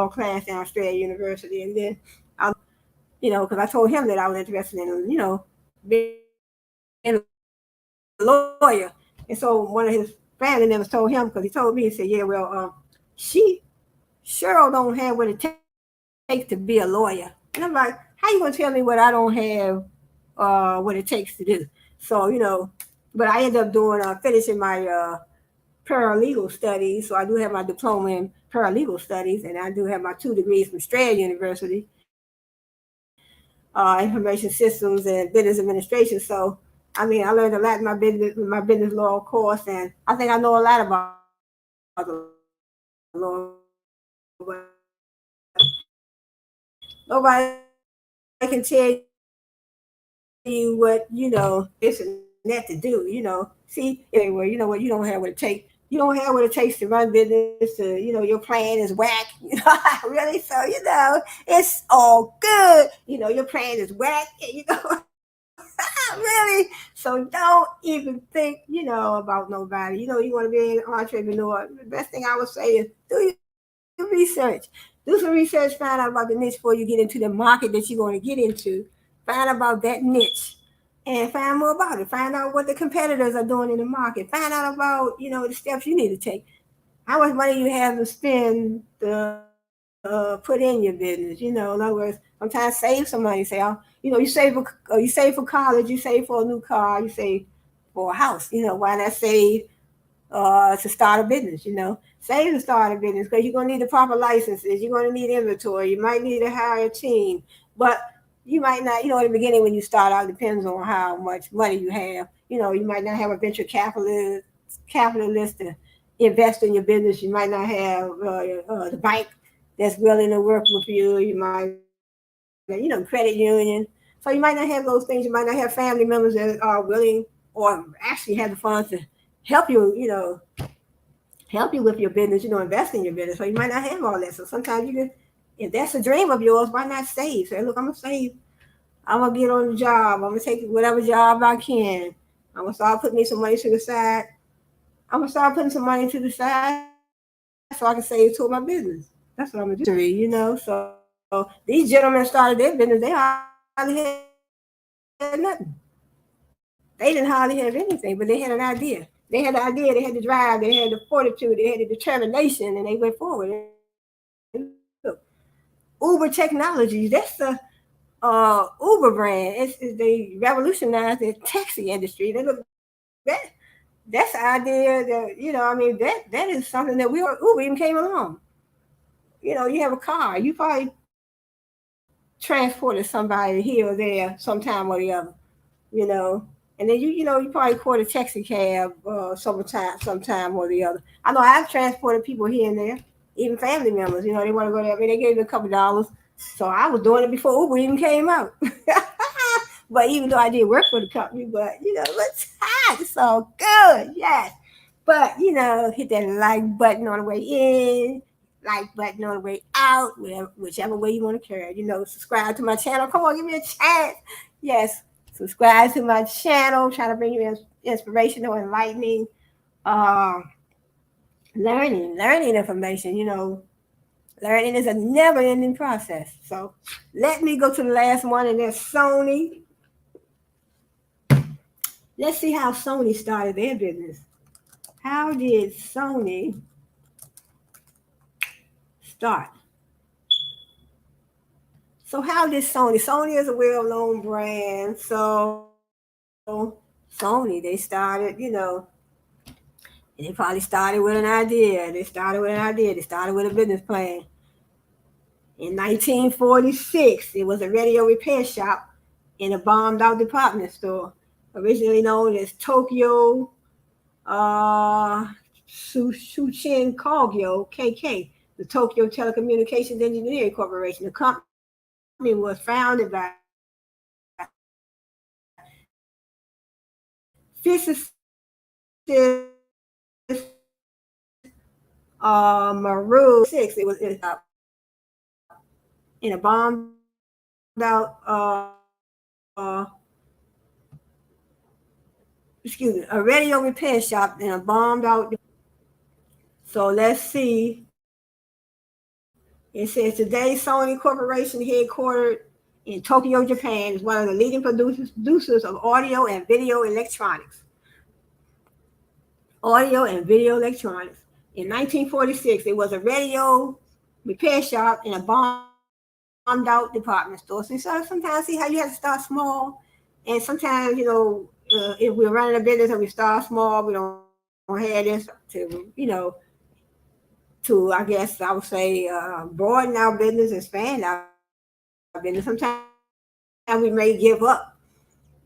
class in Australia University, and then because I told him that I was interested in being a lawyer. And so one of his family members told him, because he told me, he said, yeah, well, she Cheryl don't have what it takes to be a lawyer. And I'm like, how you gonna tell me what I don't have what it takes to do? So but I ended up doing finishing my paralegal studies. So I do have my diploma in paralegal studies, and I do have my 2 degrees from Strayer University, information systems and business administration. So I mean, I learned a lot in my business law course, and I think I know a lot about the law. But nobody can tell you what this and that to do. See, if they were, you don't have what it takes. You don't have what it takes to run business. Your plan is whack. Really? So it's all good. Your plan is whack. Really? So don't even think, about nobody. You want to be an entrepreneur. The best thing I would say is do your research. Do some research, find out about the niche before you get into the market that you're going to get into. Find about that niche and find more about it. Find out what the competitors are doing in the market. Find out about, the steps you need to take. How much money you have to spend to put in your business. In other words, sometimes save some money. Say, you save for college, you save for a new car, you save for a house. Why not save to start a business, save to start a business because you're going to need the proper licenses. You're going to need inventory. You might need to hire a team, but you might not, in the beginning when you start out, depends on how much money you have. You might not have a venture capitalist to invest in your business. You might not have the bank that's willing to work with you. You might, credit union. So you might not have those things. You might not have family members that are willing or actually have the funds to help help you with your business, invest in your business. So you might not have all that. So sometimes you can, if that's a dream of yours, why not save? Say, look, I'm gonna save. I'm gonna get on the job. I'm gonna take whatever job I can. I'm gonna start putting me some money to the side. I'm gonna start putting some money to the side so I can save toward my business. That's what I'm gonna do. So these gentlemen started their business. They hardly had nothing. They didn't hardly have anything, but they had an idea. They had the idea. They had the drive. They had the fortitude. They had the determination, and they went forward. And look, Uber Technologies. That's the Uber brand. They revolutionized the taxi industry. They look that's the idea that that is something that we are before Uber even came along. You have a car. You probably transported somebody here or there sometime or the other. you know. And then you probably caught a taxi cab sometime or the other. I know I've transported people here and there, even family members. They want to go there. I mean, they gave me $2, so I was doing it before Uber even came out. But even though I did work for the company, but it's all good, yes. But hit that like button on the way in, like button on the way out, whichever way you want to carry it. Subscribe to my channel. Come on, give me a chance. Yes, subscribe to my channel. Trying to bring you inspirational, enlightening, uh, learning information. Learning is a never-ending process. So let me go to the last one, and that's Sony. Let's see how Sony started their business. How did Sony start? So how did Sony? Sony is a well-known brand. So Sony, they started, and they probably started with an idea. They started with a business plan. In 1946, it was a radio repair shop in a bombed-out department store, originally known as Tokyo uh, Shuchin Kogyo KK, the Tokyo Telecommunications Engineering Corporation. The company was founded by physicist Maru. It was in a bombed out a radio repair shop in a bombed out. So let's see. It says today Sony Corporation, headquartered in Tokyo, Japan, is one of the leading producers of audio and video electronics. In 1946, it was a radio repair shop in a bombed out department store. So sometimes see how you have to start small, and sometimes if we're running a business and we start small, we don't have this to I guess I would say broaden our business, expand our business. Sometimes we may give up.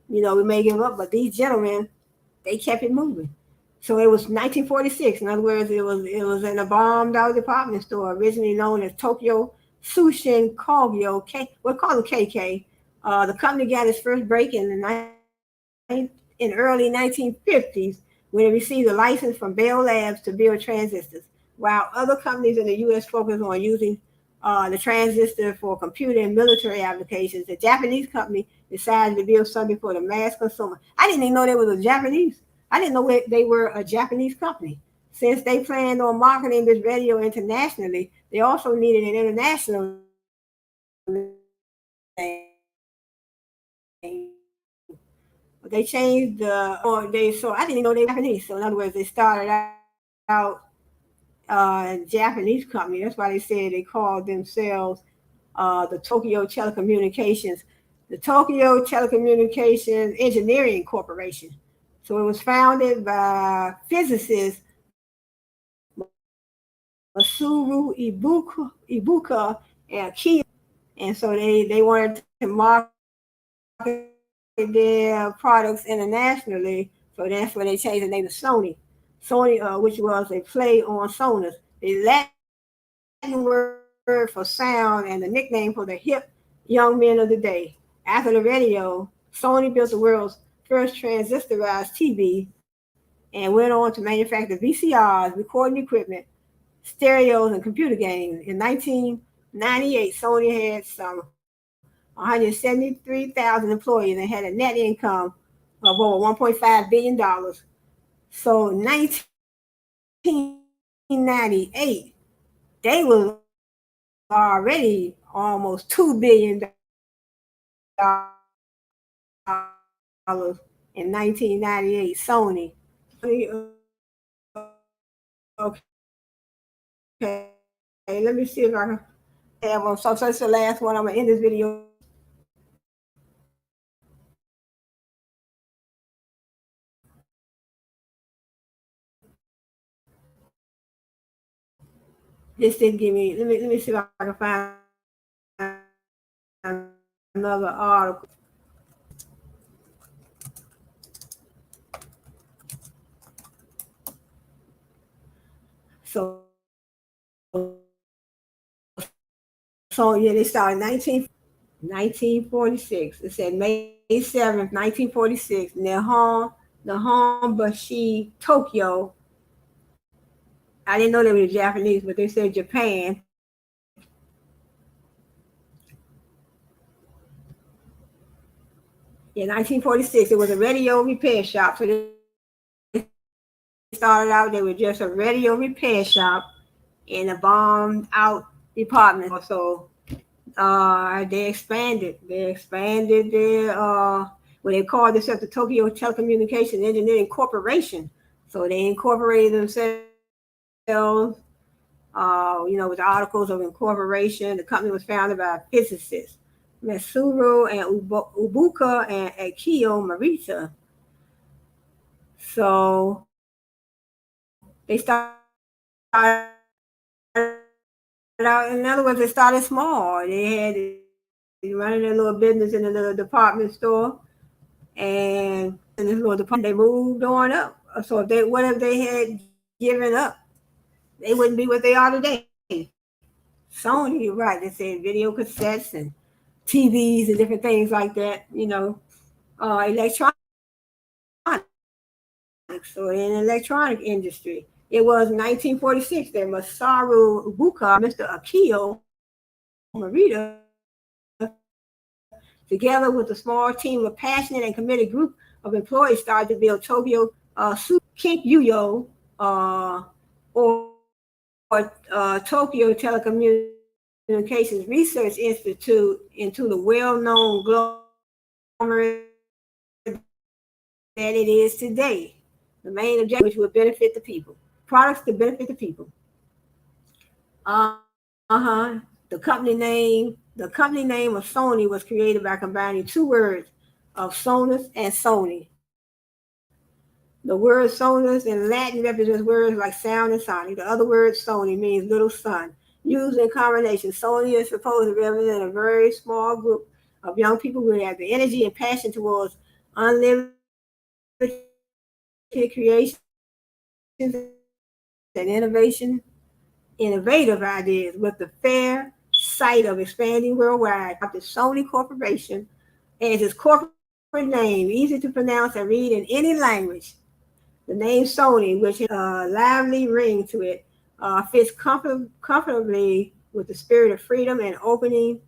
We may give up, but these gentlemen, they kept it moving. So it was 1946. In other words, it was in a bombed out department store, originally known as Tokyo Sushin Kogyo K. We'll call it KK. The company got its first break in early 1950s when it received a license from Bell Labs to build transistors, while other companies in the U.S. focused on using the transistor for computer and military applications. The Japanese company decided to build something for the mass consumer. I didn't even know they was a Japanese. I didn't know they were a Japanese company. Since they planned on marketing this radio internationally, they also needed an international name. But they changed so I didn't even know they were Japanese. So in other words, they started out Japanese company. That's why they said they called themselves the Tokyo Telecommunications Engineering Corporation. So it was founded by physicist Suru Ibuka and Kia, and so they wanted to market their products internationally. So that's where they changed the name to Sony. Sony, which was a play on Sonus, the Latin word for sound and the nickname for the hip young men of the day. After the radio, Sony built the world's first transistorized TV and went on to manufacture VCRs, recording equipment, stereos, and computer games. In 1998, Sony had some 173,000 employees and had a net income of over $1.5 billion. So 1998, they were already almost $2 billion in 1998, Sony. Okay, let me see if I can have one. So that's the last one. I'm gonna end this video. This didn't give me. Let me see if I can find another article. So yeah, they started 1946. It said May 7th, 1946. Nihonbashi, Tokyo. I didn't know they were Japanese, but they said Japan. In 1946, it was a radio repair shop. So they started out, they were just a radio repair shop in a bombed out department. So they expanded. They expanded their, what they called themselves the Tokyo Telecommunications Engineering Corporation. So they incorporated themselves, with articles of incorporation. The company was founded by physicists Matsuru and Ubuka and Akio Marita. So they started out, in other words, they started small. They had running their little business in a little department store, and in this little department, they moved on up. So what if they had given up, they wouldn't be what they are today. Sony, you're right. They said video cassettes and TVs and different things like that. Electronics. So in the electronic industry, it was 1946 that Masaru Ubuka, Mr. Akio Marita, together with a small team of passionate and committed group of employees, started to build Tokyo Kinkyo or Tokyo Telecommunications Research Institute into the well-known conglomerate that it is today. The main objective, which would benefit the people, products to benefit the people. The company name of Sony was created by combining two words of Sonus and Sony. The word Sonus in Latin represents words like sound and sonic. The other word Sony means little sun. Used in combination, Sony is supposed to represent a very small group of young people who have the energy and passion towards unlimited creations and innovative ideas with the fair sight of expanding worldwide. The Sony Corporation as its corporate name, easy to pronounce and read in any language. The name Sony, which has a lively ring to it, fits comfortably with the spirit of freedom and opening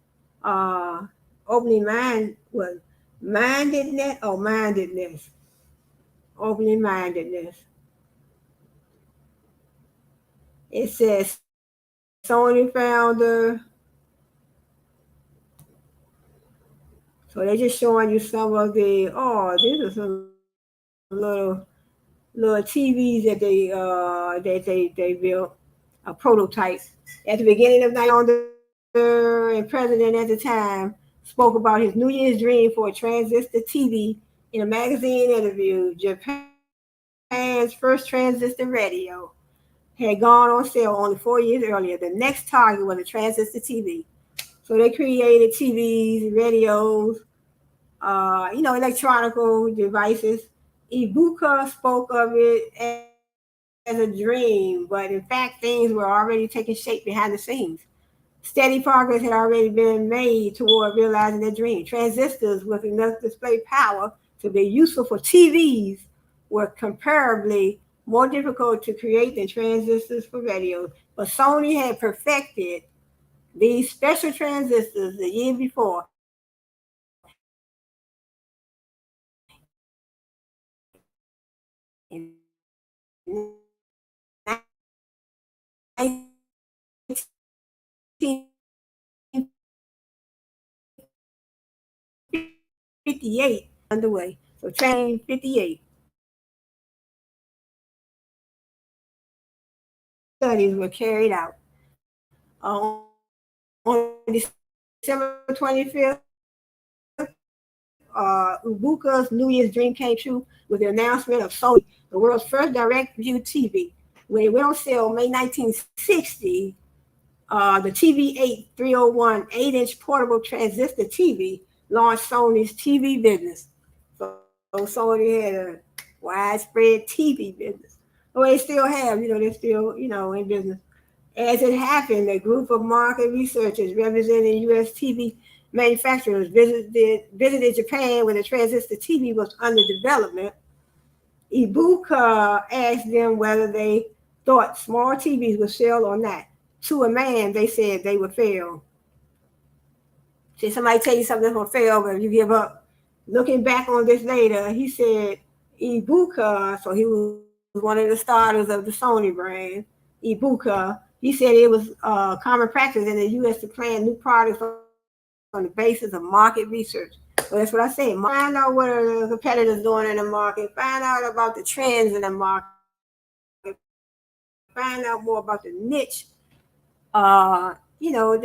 mindedness. Opening mindedness. It says Sony founder. So they're just showing you some of the, these are some little TVs that they built, prototypes. At the beginning of the and president at the time spoke about his New Year's dream for a transistor TV in a magazine interview, Japan's first transistor radio. had gone on sale only 4 years earlier. The next target was a transistor TV. So they created TVs, radios, electronical devices. Ibuka spoke of it as a dream, but in fact, things were already taking shape behind the scenes. Steady progress had already been made toward realizing their dream. Transistors with enough display power to be useful for TVs were comparably more difficult to create than transistors for radios. But Sony had perfected these special transistors the year before in 1958 underway. So 58 studies were carried out. On December 25th, Ubuka's New Year's dream came true with the announcement of Sony, the world's first direct view TV. When it went on sale May 1960, the TV 8301 8-inch portable transistor TV launched Sony's TV business. So Sony had a widespread TV business. Well, they still have, they're still, in business. As it happened, a group of market researchers representing U.S. TV manufacturers visited Japan when the transistor TV was under development. Ibuka asked them whether they thought small TVs would sell or not. To a man, they said they would fail. See, somebody tell you something will fail, but you give up. Looking back on this later, he said Ibuka, so he was one of the starters of the Sony brand, Ibuka. He said it was common practice in the U.S. to plan new products on the basis of market research. So that's what I said. Find out what are the competitors doing in the market. Find out about the trends in the market. Find out more about the niche. The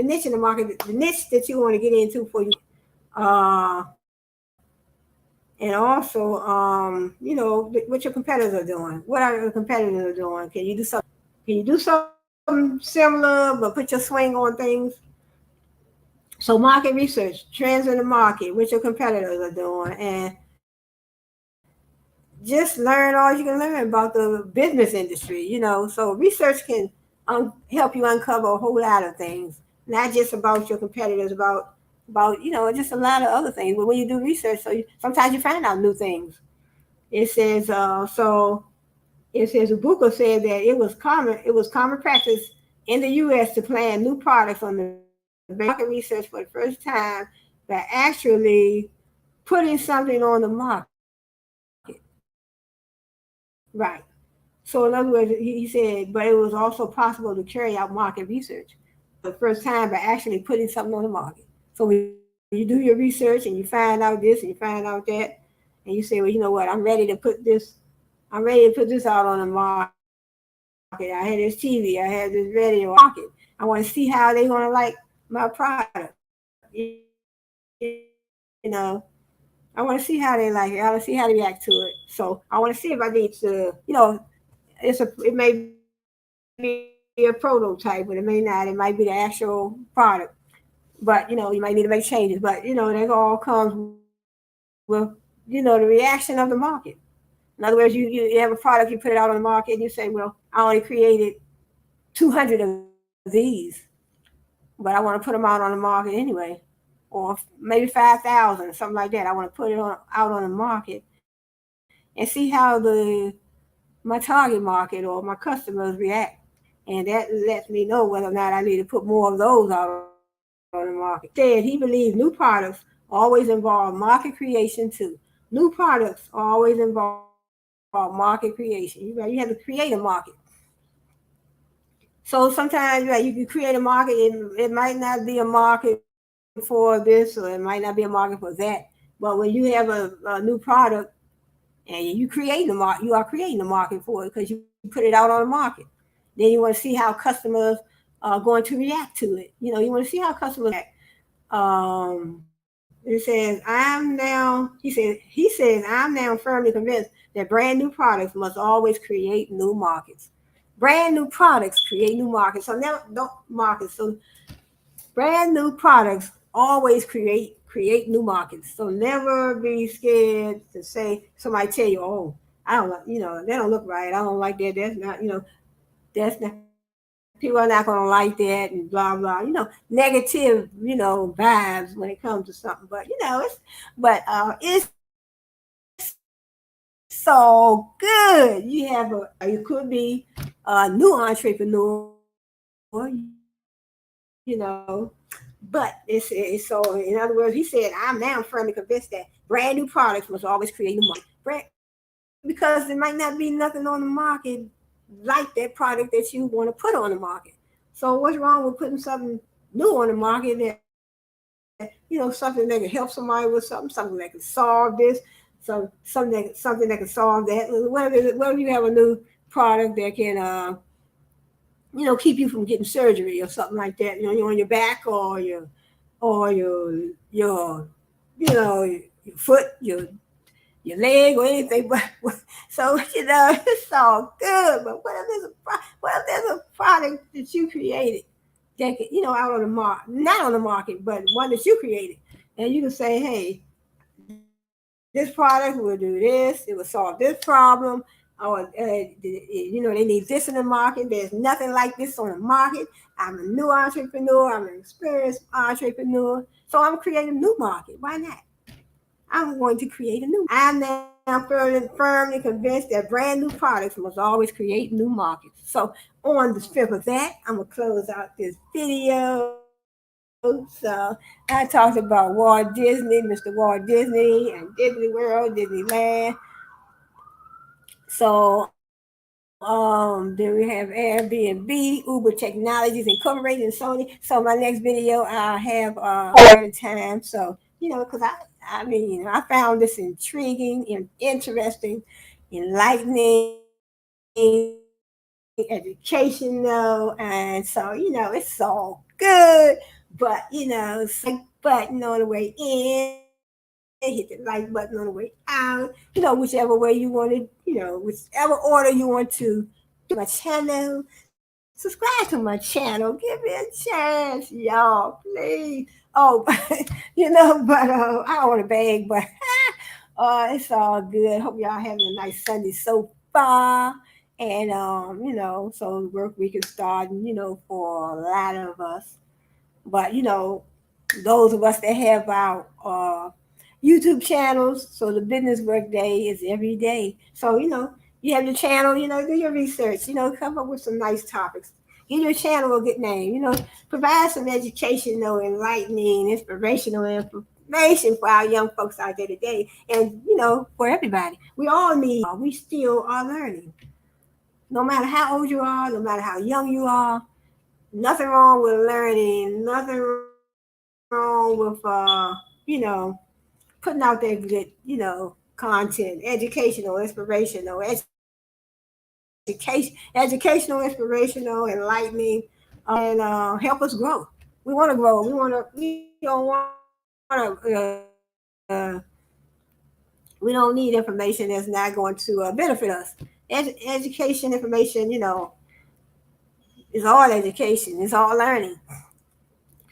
niche in the market, the niche that you want to get into for you and also, what your competitors are doing. What are your competitors are doing? Can you do something similar but put your swing on things? So market research, trends in the market, what your competitors are doing, and just learn all you can learn about the business industry. So research can help you uncover a whole lot of things, not just about your competitors, about just a lot of other things. But when you do research, sometimes you find out new things. It says it says Ubuka said that it was common practice in the U.S. to plan new products on the basis of market research for the first time by actually putting something on the market. Right. So in other words, he said, but it was also possible to carry out market research for the first time by actually putting something on the market. So when you do your research and you find out this and you find out that, and you say, well, you know what, I'm ready to put this out on the market. I had this TV, I had this radio, market. I want to see how they're gonna like my product. I want to see how they like it. I want to see how they react to it. So I want to see if I need to, it may be a prototype, but it may not. It might be the actual product. But you might need to make changes. But that all comes with the reaction of the market. In other words, you have a product, you put it out on the market, and you say, well, I only created 200 of these, but I want to put them out on the market anyway, or maybe 5,000, something like that. I want to put it out on the market and see how my target market or my customers react. And that lets me know whether or not I need to put more of those out on the market. He said he believes new products always involve market creation too. New products always involve market creation. You have to create a market. So sometimes you can create a market. It might not be a market for this, or it might not be a market for that. But when you have a new product and you are creating the market for it because you put it out on the market. Then you want to see how customers are going to react to it. You want to see how customers react. It says he says I'm now firmly convinced that brand new products must always create new markets. brand new products create new markets. So now don't markets. So brand new products always create new markets. So never be scared to say somebody tell you, oh, I don't like, they don't look right. I don't like that. That's not, that's not people are not gonna like that and blah blah. Negative, vibes when it comes to something. But it's so good. You could be a new entrepreneur, but it's so. In other words, he said, I'm now firmly convinced that brand new products must always create new market. Because there might not be nothing on the market like that product that you want to put on the market. So what's wrong with putting something new on the market that something that can help somebody with something that can solve this, something that can solve that. What if you have a new product that can keep you from getting surgery or something like that. You're on your back or your your foot, your leg or anything. But so it's all good. But what if there's a product that you created that can, out on the market, not on the market, but one that you created, and you can say, hey, this product will do this. It will solve this problem. Or they need this in the market. There's nothing like this on the market. I'm a new entrepreneur. I'm an experienced entrepreneur. So I'm creating a new market. Why not? I'm going to create a new market. I'm now firmly convinced that brand new products must always create new markets. So on the strength of that, I'm gonna close out this video. So I talked about Walt Disney, Mr. Walt Disney, and Disney World, Disneyland. So then we have Airbnb, Uber Technologies Incorporated, and Sony. So my next video I'll have certain time. So because I found this intriguing and interesting, enlightening, educational, and so it's all good. But button on the way in, hit the like button on the way out. Whichever way you want to, whichever order you want to subscribe to my channel. Subscribe to my channel. Give me a chance, y'all, please. Oh, but I don't want to beg, but it's all good. Hope y'all having a nice Sunday so far. And so the work week is starting, for a lot of us. But those of us that have our YouTube channels, so the business work day is every day. So you have your channel, do your research, come up with some nice topics. Give your channel a good name, provide some educational, enlightening, inspirational information for our young folks out there today, and for everybody. We all need. We still are learning. No matter how old you are, no matter how young you are, nothing wrong with learning. Nothing wrong with putting out that good content, educational, inspirational, educational, inspirational, enlightening, and help us grow. We want to grow. We don't want to. We don't need information that's not going to benefit us. Education, information, is all education. It's all learning.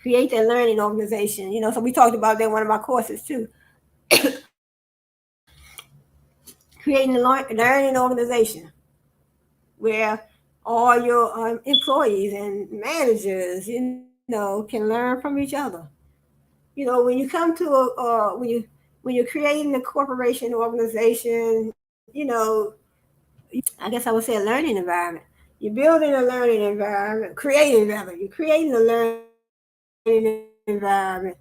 Create that learning organization. So we talked about that in one of my courses too. Creating a learning organization where all your employees and managers, can learn from each other. When you come to when you're creating a corporation organization, I guess I would say a learning environment. You're building a learning environment, creating rather. You're creating a learning environment.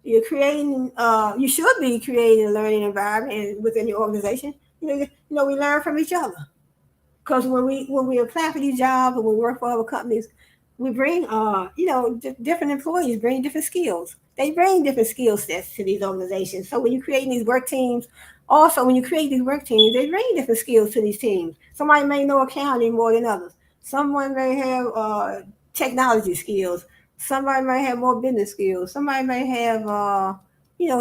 You're creating. You should be creating a learning environment within your organization. We learn from each other. Because when we apply for these jobs and we work for other companies, we bring different employees bring different skills. They bring different skill sets to these organizations. So when you're creating these work teams, also when you create these work teams, they bring different skills to these teams. Somebody may know accounting more than others. Someone may have technology skills. Somebody may have more business skills. Somebody may have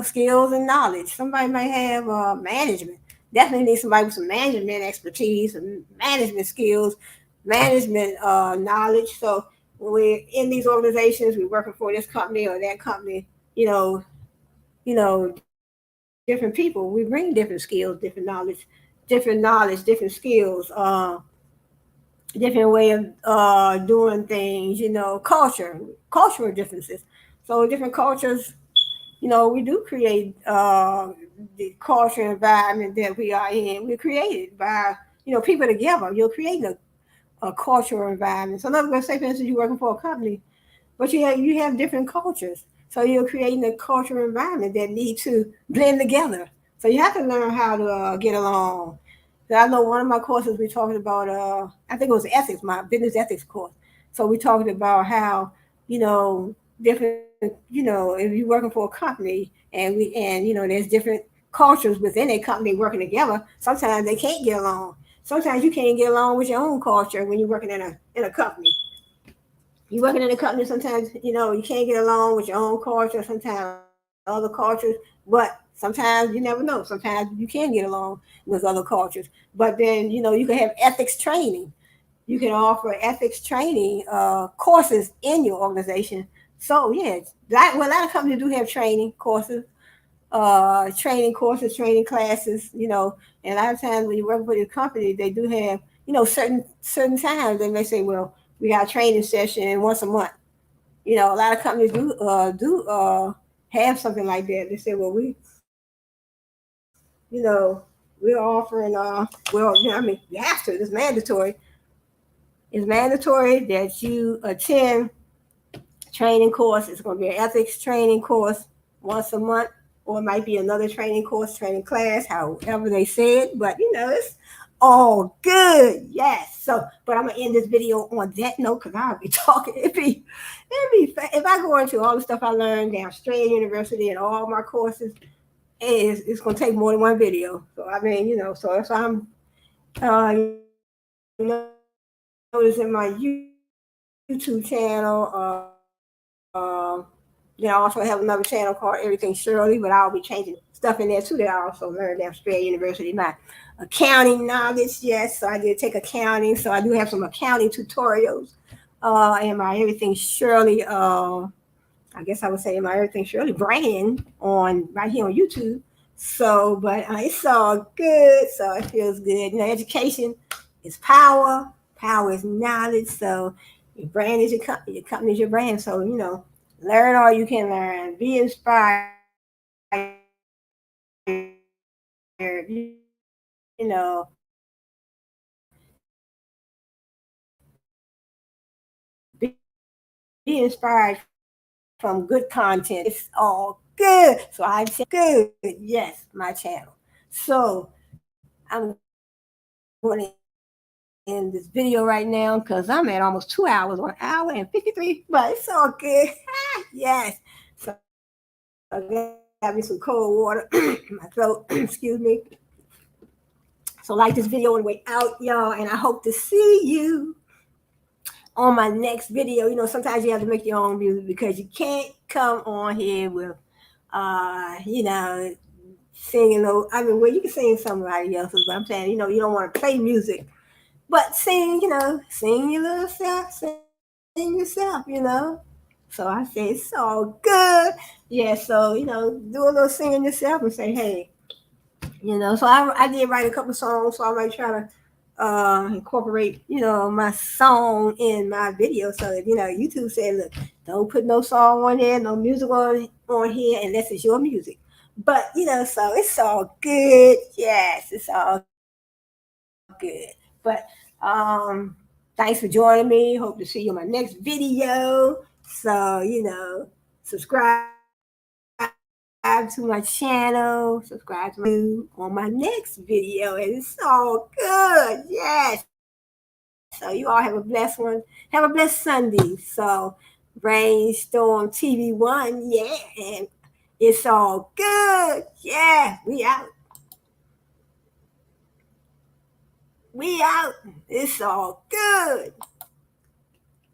skills and knowledge. Somebody may have management. Definitely need somebody with some management expertise and management skills management knowledge. So when we're in these organizations, we're working for this company or that company, you know, different people. We bring different skills, different knowledge, different skills, different way of doing things. Cultural differences. So different cultures. We do create the cultural environment that we are in. We're created by people together. You're creating a cultural environment. So, in other words, say for instance, you're working for a company, but you have different cultures. So you're creating a cultural environment that need to blend together. So you have to learn how to get along. So I know one of my courses we talked about. I think it was ethics, my business ethics course. So we talked about how different. If you're working for a company and there's different cultures within a company working together. Sometimes they can't get along. Sometimes you can't get along with your own culture when you're working in a company. You're working in a company, sometimes you can't get along with your own culture, sometimes other cultures, but sometimes you never know. Sometimes you can get along with other cultures, but then you can have ethics training. You can offer ethics training courses in your organization. So yeah, a lot of companies do have training courses, training classes. And a lot of times when you work for your company, they do have certain times they may say, well, we got a training session once a month. A lot of companies do have something like that. They say, well, we're offering you have to. It's mandatory. It's mandatory that you attend training course. It's going to be an ethics training course once a month, or it might be another training course, training class, however they say it. But it's all good. Yes. So, but I'm gonna end this video on that note because I'll be talking. If I go into all the stuff I learned down Strayer University and all my courses, it's gonna take more than one video. So I mean, so that's why I'm notice in my YouTube channel. I also have another channel called Everything Shirley, but I'll be changing stuff in there too that I also learned down Strayer University. My accounting knowledge, yes. So I did take accounting, so I do have some accounting tutorials. And my Everything Shirley, I guess I would say my Everything Shirley brand on right here on YouTube. So, but it's all good. So it feels good. Education is power. Power is knowledge. So your brand is your company is your brand. So learn all you can learn. Be inspired. Be inspired from good content. It's all good. So I say good. Yes, my channel. So I'm going to end this video right now because I'm at almost 2 hours, 1 hour and 53. But it's all good. Yes. So I got me some cold water in my throat. Excuse me. So like this video on the way out, y'all, and I hope to see you on my next video. Sometimes you have to make your own music because you can't come on here with, singing. I mean, well, you can sing somebody else's, but I'm saying, you don't want to play music, but sing, sing your little self, sing yourself. So I say it's all good. Yeah. So do a little singing yourself and say, hey, So I did write a couple songs, so I might try to incorporate, my song in my video. So that, YouTube said, look, don't put no song on there, no music on here unless it's your music. But so it's all good. Yes, it's all good. But thanks for joining me. Hope to see you in my next video. So subscribe to my channel, subscribe to my on my next video, and it's all good. Yes. So you all have a blessed one. Have a blessed Sunday. So Brainstorm TV1, yeah, and it's all good. Yeah, we out. We out. It's all good.